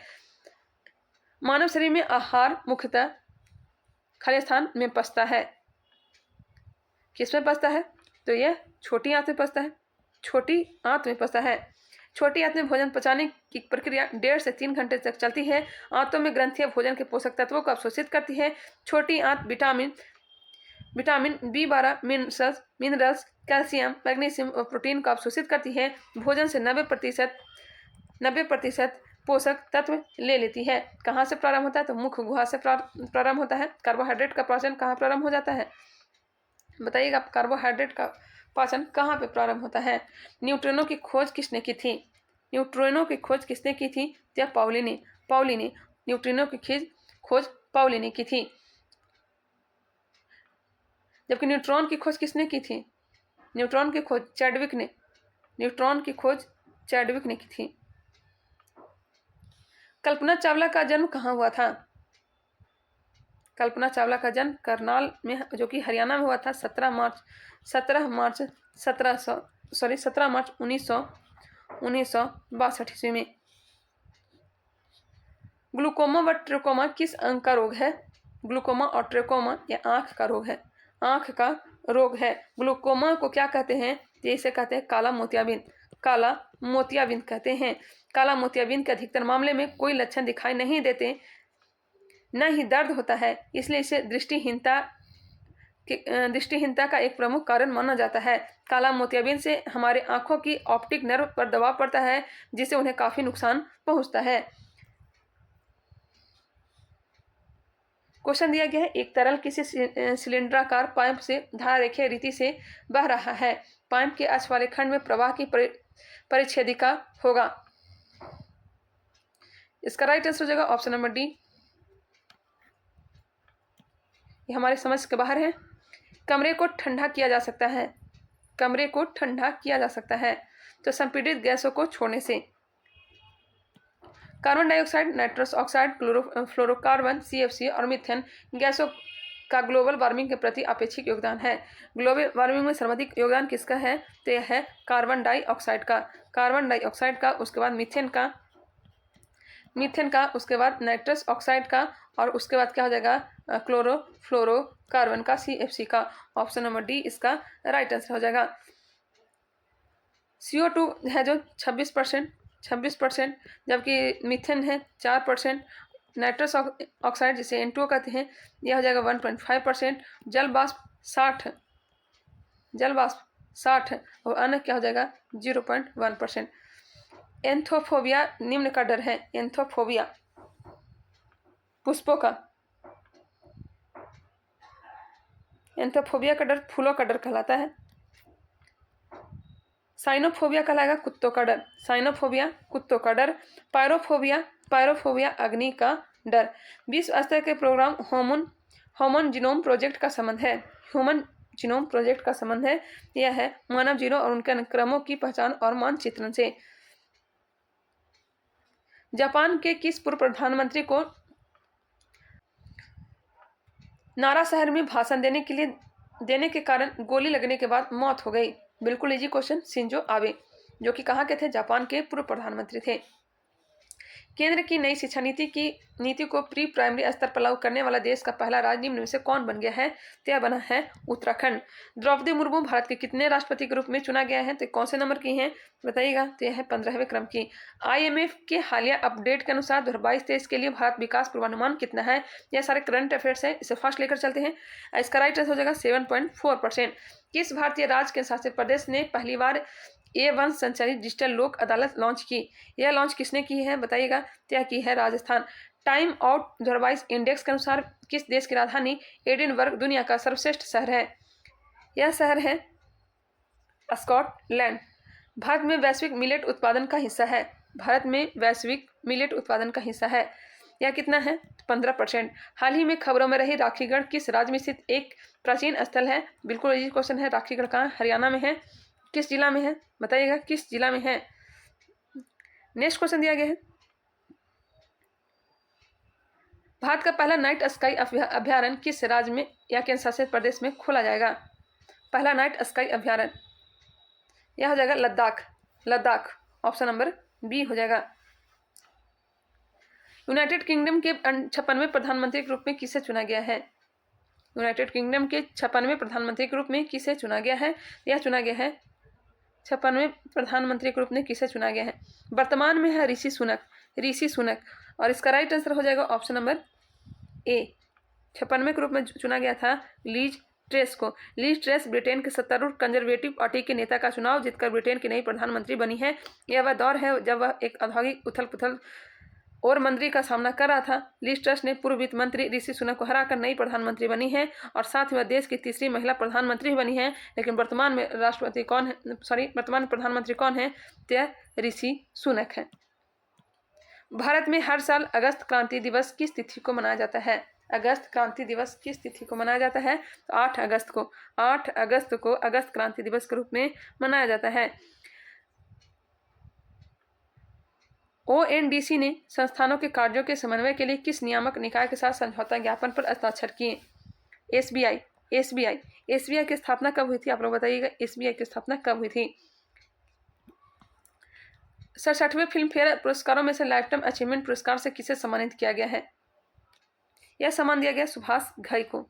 Speaker 1: मानव शरीर में आहार मुख्यतः खाली स्थान में पचता है। किसमें पचता है? तो यह छोटी आंत में पचता है। छोटी आंत में पचता है। छोटी आंत में भोजन पचाने की प्रक्रिया 1.5 से 3 घंटे तक चलती है। आंतों में ग्रंथियां भोजन के पोषक तत्वों को अवशोषित करती है। छोटी आंत vitamin B12 minerals, calcium, magnesium और प्रोटीन को अवशोषित करती है। भोजन से 90% पोषक तत्व ले लेती है। कहाँ से प्रारंभ होता है? तो मुख गुहा से प्रारंभ होता है। कार्बोहाइड्रेट का पाचन कहाँ प्रारंभ हो जाता है? बताइएगा, कार्बोहाइड्रेट का पाचन कहाँ पे प्रारंभ होता है? न्यूट्रिनो की खोज किसने की थी? न्यूट्रिनो की खोज किसने की थी? तो पाउली ने न्यूट्रिनो की खोज पाउली की थी। जबकि न्यूट्रॉन की खोज किसने की थी? न्यूट्रॉन की खोज चैडविक ने की थी। कल्पना चावला का जन्म कहाँ हुआ था? कल्पना चावला का जन्म करनाल में, जो कि हरियाणा में हुआ था, 17 मार्च 1962 ईस्वी में। ग्लूकोमा व ट्रेकोमा किस अंग का रोग है? ग्लूकोमा और ट्रेकोमा यह आंख का रोग है। आंख का रोग है। ग्लूकोमा को क्या कहते हैं? इसे कहते हैं काला मोतियाबिंद कहते हैं। काला मोतियाबिंद के अधिकतर मामले में कोई लक्षण दिखाई नहीं देते, न ही दर्द होता है, इसलिए इसे दृष्टिहीनता का एक प्रमुख कारण माना जाता है। काला मोतियाबिंद से हमारे आंखों की ऑप्टिक नर्व पर दबाव पड़ता है, जिससे उन्हें काफी नुकसान पहुंचता है। क्वेश्चन दिया गया है, एक तरल किसी सिलेंडराकार पाइप से धारा रेखीय रीति से बह रहा है। पाइप के अक्ष वाले खंड में प्रवाह की परिच्छेदिका होगा। इसका राइट आंसर हो जाएगा ऑप्शन नंबर डी। ये हमारे समझ के बाहर है। कमरे को ठंडा किया जा सकता है तो संपीड़ित गैसों को छोड़ने से। Carbon dioxide, nitrous oxide, fluorocarbon, CFC और मीथेन गैसों का ग्लोबल वार्मिंग के प्रति अपेक्षित योगदान है। ग्लोबल वार्मिंग में सर्वाधिक योगदान किसका है? तो यह है कार्बन डाइऑक्साइड का, उसके बाद मीथेन का, उसके बाद नाइट्रस ऑक्साइड का, और उसके बाद क्या हो जाएगा? फ्लोरोकार्बन का, CFC का। ऑप्शन नंबर डी इसका राइट आंसर हो जाएगा। CO2 है जो 26%, जबकि मीथेन है 4%, नाइट्रस ऑक्साइड जिसे N2O कहते हैं यह हो जाएगा 1.5%, जल वाष्प 60 और अन्य क्या हो जाएगा? 0.1%। एंथोफोबिया निम्न का डर है। एंथोफोबिया पुष्पों का, एंथोफोबिया का डर फूलों का डर कहलाता है। साइनोफोबिया कहलाएगा कुत्तों का डर। पायरोफोबिया अग्नि का डर। विश्व स्तर के प्रोग्राम ह्यूमन जीनोम प्रोजेक्ट का संबंध है। यह है मानव जीनोम और उनके अनुक्रमों की पहचान और मानचित्रण से। जापान के किस पूर्व प्रधानमंत्री को नारा शहर में भाषण देने के कारण गोली लगने के बाद मौत हो गई? बिल्कुल इजी क्वेश्चन। शिंजो आबे, जो कि कहाँ के थे? जापान के पूर्व प्रधानमंत्री थे। केंद्र की नई शिक्षा नीति को प्री प्राइमरी स्तर पर लागू करने वाला देश का पहला राज्य निम्न में से कौन बन गया है? तो यह बना है उत्तराखंड। द्रौपदी मुर्मू भारत के कितने राष्ट्रपति के रूप में चुना गया है? तो कौन से नंबर की हैं बताइएगा? तो यह है 15वें क्रम की। IMF के हालिया अपडेट के अनुसार 2022-23 के लिए भारत विकास पूर्वानुमान कितना है? यह सारे करंट अफेयर्स है, इसे फास्ट लेकर चलते हैं। इसका राइट आंसर हो जाएगा 7.4%। किस भारतीय राज्य के शासित प्रदेश ने पहली बार A1 संचालित डिजिटल लोक अदालत लॉन्च की? यह लॉन्च किसने की है बताइएगा? क्या की है? राजस्थान। टाइम आउट 2022 इंडेक्स के अनुसार किस देश की राजधानी एडिनबर्ग दुनिया का सर्वश्रेष्ठ शहर है? यह शहर है स्कॉटलैंड। भारत में वैश्विक मिलेट उत्पादन का हिस्सा है। यह कितना है? 15%। हाल ही में खबरों में रही राखीगढ़ किस राज्य में स्थित एक प्राचीन स्थल है? बिल्कुल इजी क्वेश्चन है। राखीगढ़ कहाँ? हरियाणा में है। किस जिला में है बताइएगा? किस जिला में है? नेक्स्ट क्वेश्चन दिया गया है, भारत का पहला नाइट स्काई अभ्यारण्य किस राज्य में या केंद्र शासित प्रदेश में खोला जाएगा? पहला नाइट स्काई अभ्यारण्य यह हो जाएगा लद्दाख। ऑप्शन नंबर बी हो जाएगा। यूनाइटेड किंगडम के 56वें प्रधानमंत्री के रूप में किसे चुना गया है? यूनाइटेड किंगडम के 56वें प्रधानमंत्री के रूप में किसे चुना गया है? यह चुना गया है 56वें प्रधानमंत्री के रूप में किसे चुना गया है? वर्तमान में है ऋषि सुनक, ऋषि सुनक। और इसका राइट आंसर हो जाएगा ऑप्शन नंबर ए। 56वें के रूप में चुना गया था लीज ट्रेस को। लीज ट्रेस ब्रिटेन के सत्तारूढ़ कंजर्वेटिव पार्टी के नेता का चुनाव जीतकर ब्रिटेन की नई प्रधानमंत्री बनी है। यह वह दौर है जब वह एक औद्योगिक उथल पुथल और मंदी का सामना कर रहा था। लीज ट्रस ने पूर्व वित्त मंत्री ऋषि सुनक को हराकर नई प्रधानमंत्री बनी है और साथ ही वह देश की तीसरी महिला प्रधानमंत्री बनी है। लेकिन वर्तमान में वर्तमान प्रधानमंत्री कौन है? तो यह ऋषि सुनक है। भारत में हर साल अगस्त क्रांति दिवस किस तिथि को मनाया जाता है? अगस्त क्रांति दिवस किस तिथि को मनाया जाता है? तो 8 अगस्त को। 8 अगस्त को अगस्त क्रांति दिवस के रूप में मनाया जाता है। ओएनडीसी ने संस्थानों के कार्यों के समन्वय के लिए किस नियामक निकाय के साथ समझौता ज्ञापन पर हस्ताक्षर किए? एसबीआई। एसबीआई की स्थापना कब हुई थी? आप लोग बताइएगा, एसबीआई की स्थापना कब हुई थी? 67वें फिल्म फेयर पुरस्कारों में से लाइफ टाइम अचीवमेंट पुरस्कार से किसे सम्मानित किया गया है? यह सम्मान दिया गया सुभाष घई को।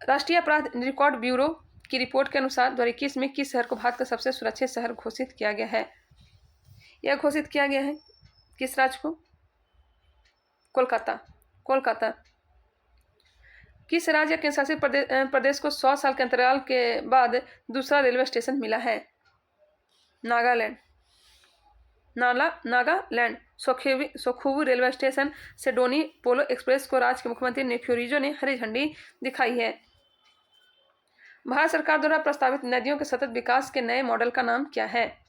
Speaker 1: राष्ट्रीय अपराध रिकॉर्ड ब्यूरो की रिपोर्ट के अनुसार 2021 में किस शहर को भारत का सबसे सुरक्षित शहर घोषित किया गया है? यह घोषित किया गया है किस राज्य को? कोलकाता। किस राज्य केंद्र शासित प्रदेश को 100 साल के अंतराल के बाद दूसरा रेलवे स्टेशन मिला है? नागालैंड। सोखुवु रेलवे स्टेशन से डोनी पोलो एक्सप्रेस को राज्य के मुख्यमंत्री नेफ्यूरिजो ने हरी झंडी दिखाई है। भारत सरकार द्वारा प्रस्तावित नदियों के सतत विकास के नए मॉडल का नाम क्या है?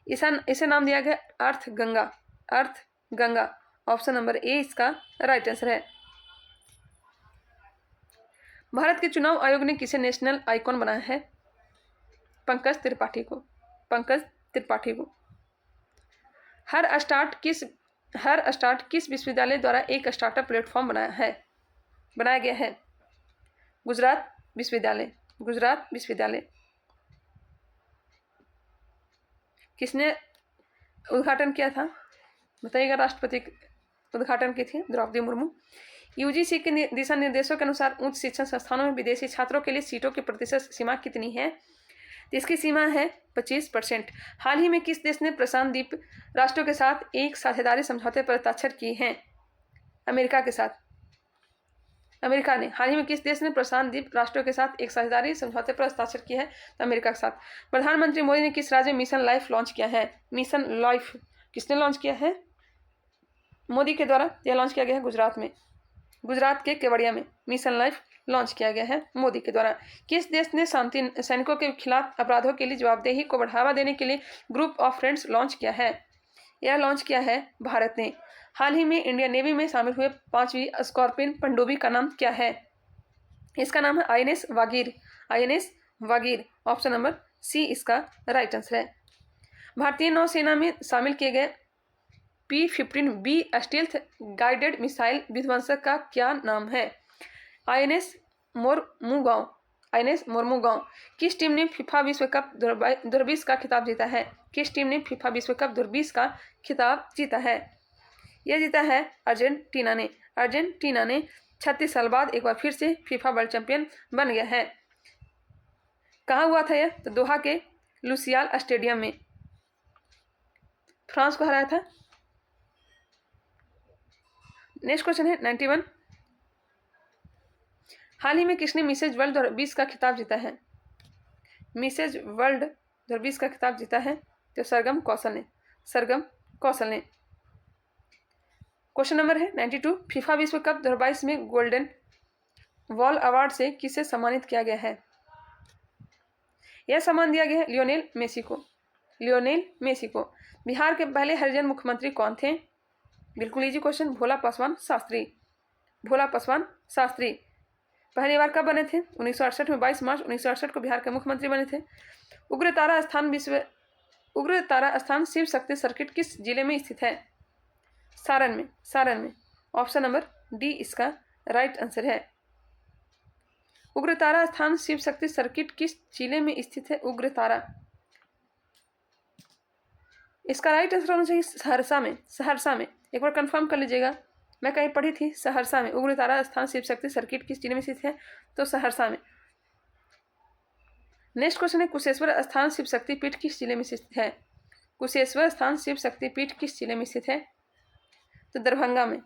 Speaker 1: इसे नाम दिया गया अर्थ गंगा। ऑप्शन नंबर ए इसका राइट आंसर है। भारत के चुनाव आयोग ने किसे नेशनल आइकॉन बनाया है? पंकज त्रिपाठी को। हर स्टार्ट किस विश्वविद्यालय द्वारा एक स्टार्टअप प्लेटफॉर्म बनाया गया है? गुजरात विश्वविद्यालय। किसने उद्घाटन किया था? बताइएगा। राष्ट्रपति उद्घाटन की थी द्रौपदी मुर्मू। यूजीसी के दिशा निर्देशों के अनुसार उच्च शिक्षण संस्थानों में विदेशी छात्रों के लिए सीटों की प्रतिशत सीमा कितनी है? इसकी सीमा है 25%। हाल ही में किस देश ने प्रशांत द्वीप राष्ट्रों के साथ एक साझेदारी समझौते पर हस्ताक्षर किए हैं? अमेरिका के साथ। अमेरिका ने हाल ही में किस देश ने प्रशांत द्वीप राष्ट्रों के साथ एक साझेदारी समझौते पर हस्ताक्षर किया है? तो अमेरिका के साथ। प्रधानमंत्री मोदी ने किस राज्य में मिशन लाइफ लॉन्च किया है? मिशन लाइफ किसने लॉन्च किया है? मोदी के द्वारा यह लॉन्च किया गया है गुजरात में। गुजरात के केवड़िया में मिशन लाइफ लॉन्च किया गया है मोदी के द्वारा। किस देश ने शांति सैनिकों के खिलाफ अपराधों के लिए जवाबदेही को बढ़ावा देने के लिए ग्रुप ऑफ फ्रेंड्स लॉन्च किया है? यह लॉन्च किया है भारत ने। हाल ही में इंडियन नेवी में शामिल हुए 5वीं स्कॉर्पियन पनडुब्बी का नाम क्या है? इसका नाम है INS Vagir. Option number C इसका राइट आंसर है। भारतीय नौसेना में शामिल किए गए P-15B स्टील्थ गाइडेड मिसाइल विध्वंसक का क्या नाम है? आईएनएस मोरमुगांव। किस टीम ने फीफा विश्व कप 2020 का खिताब जीता है? किस टीम ने फीफा विश्व कप 2020 का खिताब जीता है? यह जीता है अर्जेंटीना ने 36 साल बाद एक बार फिर से फीफा वर्ल्ड चैंपियन बन गया है। कहाँ हुआ था यह? तो दोहा के लुसियाल स्टेडियम में फ्रांस को हराया था। नेक्स्ट क्वेश्चन है 91। हाल ही में किसने मिसेज वर्ल्ड 2020 का खिताब जीता है? मिसेज वर्ल्ड 2020 का खिताब जीता है तो सरगम कौशल ने। क्वेश्चन नंबर है 92। फीफा विश्व कप 2022 में गोल्डन वॉल अवार्ड से किसे सम्मानित किया गया है? यह सम्मान दिया गया है लियोनेल मेसी को। बिहार के पहले हरिजन मुख्यमंत्री कौन थे? बिल्कुल इजी क्वेश्चन, भोला पासवान शास्त्री। पहली बार कब बने थे? 1968 में 22 मार्च 1968 को बिहार के मुख्यमंत्री बने थे। उग्र तारा स्थान शिव शक्ति सर्किट किस जिले में स्थित है? सारण में। ऑप्शन नंबर डी इसका राइट आंसर है। उग्र तारा स्थान शिव शक्ति सर्किट किस जिले में स्थित है? उग्र तारा इसका राइट आंसर होना चाहिए सहरसा में। सहरसा में, एक बार कंफर्म कर लीजिएगा। मैं कहीं पढ़ी थी सहरसा में। उग्रतारा स्थान शिव शक्ति सर्किट किस जिले में स्थित है? तो सहरसा में। नेक्स्ट क्वेश्चन है कुशेश्वर स्थान शिव शक्ति पीठ किस जिले में स्थित है? कुशेश्वर स्थान शिव शक्ति पीठ किस जिले में स्थित है? तो दरभंगा में।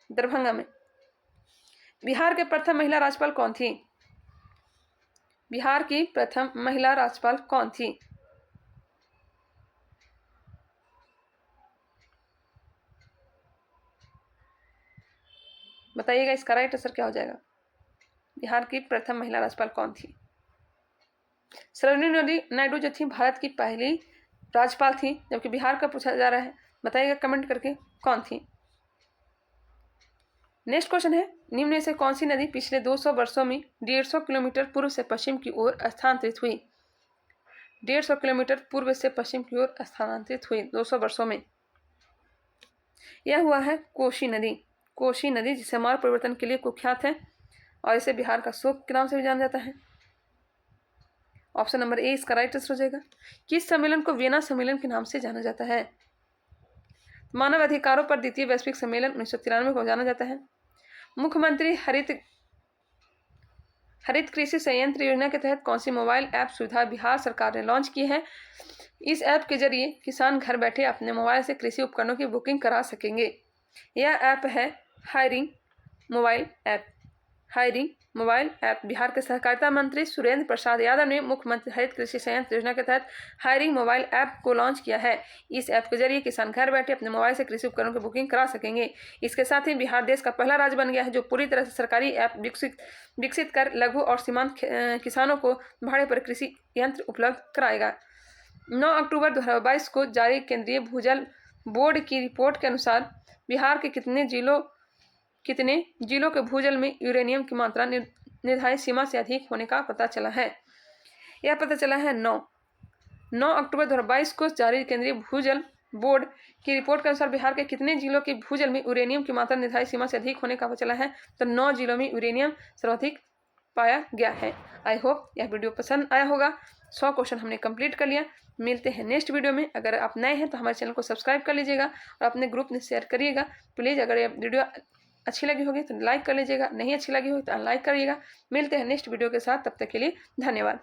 Speaker 1: दरभंगा में। बिहार के प्रथम महिला राज्यपाल कौन थी? बिहार की प्रथम महिला राज्यपाल कौन थी? बताइएगा इसका राइट आंसर क्या हो जाएगा। बिहार की प्रथम महिला राज्यपाल कौन थी? सरोजिनी नायडू जो थी भारत की पहली राज्यपाल थी, जबकि बिहार का पूछा जा रहा है। बताइएगा कमेंट करके कौन थी। नेक्स्ट क्वेश्चन है निम्न में से कौन सी नदी पिछले 200 वर्षों में 150 किलोमीटर पूर्व से पश्चिम की ओर स्थानांतरित हुई? 150 किलोमीटर पूर्व से पश्चिम की ओर स्थानांतरित हुई 200 वर्षों में। यह हुआ है कोसी नदी। कोसी नदी जिसे मार्ग परिवर्तन के लिए कुख्यात है और इसे बिहार का शोक के नाम से भी जाना जाता है। ऑप्शन नंबर ए इसका राइट आंसर हो जाएगा। किस सम्मेलन को वियना सम्मेलन के नाम से जाना जाता है? मानव अधिकारों पर द्वितीय वैश्विक सम्मेलन 1993 को जाना जाता है। मुख्यमंत्री हरित कृषि संयंत्र योजना के तहत कौन सी मोबाइल ऐप सुविधा बिहार सरकार ने लॉन्च की है? इस ऐप के जरिए किसान घर बैठे अपने मोबाइल से कृषि उपकरणों की बुकिंग करा सकेंगे। यह ऐप है hiring mobile app. Hiring mobile app. Bihar के सहकारिता मंत्री सुरेंद्र प्रसाद यादव ने मुख्यमंत्री हरित कृषि संयंत्र योजना के तहत हायरिंग मोबाइल ऐप को लॉन्च किया है। इस ऐप के जरिए किसान घर बैठे अपने मोबाइल से कृषि उपकरणों की बुकिंग करा सकेंगे। इसके साथ ही बिहार देश का पहला राज्य बन गया है जो पूरी तरह से सरकारी ऐप विकसित कर लघु और सीमांत किसानों को भाड़े पर कृषि यंत्र उपलब्ध कराएगा। 9 अक्टूबर 2022 को जारी केंद्रीय भूजल बोर्ड की रिपोर्ट के अनुसार बिहार के कितने जिलों के भूजल में यूरेनियम की मात्रा निर्धारित सीमा से अधिक होने का पता चला है। यह पता चला है 9 अक्टूबर 2022 को जारी केंद्रीय भूजल बोर्ड की रिपोर्ट के अनुसार बिहार के कितने जिलों के भूजल में यूरेनियम की मात्रा निर्धारित सीमा से अधिक होने का पता चला है? तो 9 जिलों में यूरेनियम सर्वाधिक पाया गया है। आई होप यह वीडियो पसंद आया होगा। 100 क्वेश्चन हमने कंप्लीट कर लिया। मिलते हैं नेक्स्ट वीडियो में। अगर आप नए हैं तो हमारे चैनल को सब्सक्राइब कर लीजिएगा और अपने ग्रुप में शेयर करिएगा प्लीज़। अगर यह वीडियो अच्छी लगी होगी तो लाइक कर लीजिएगा, नहीं अच्छी लगी होगी तो अनलाइक करिएगा। मिलते हैं नेक्स्ट वीडियो के साथ, तब तक के लिए धन्यवाद।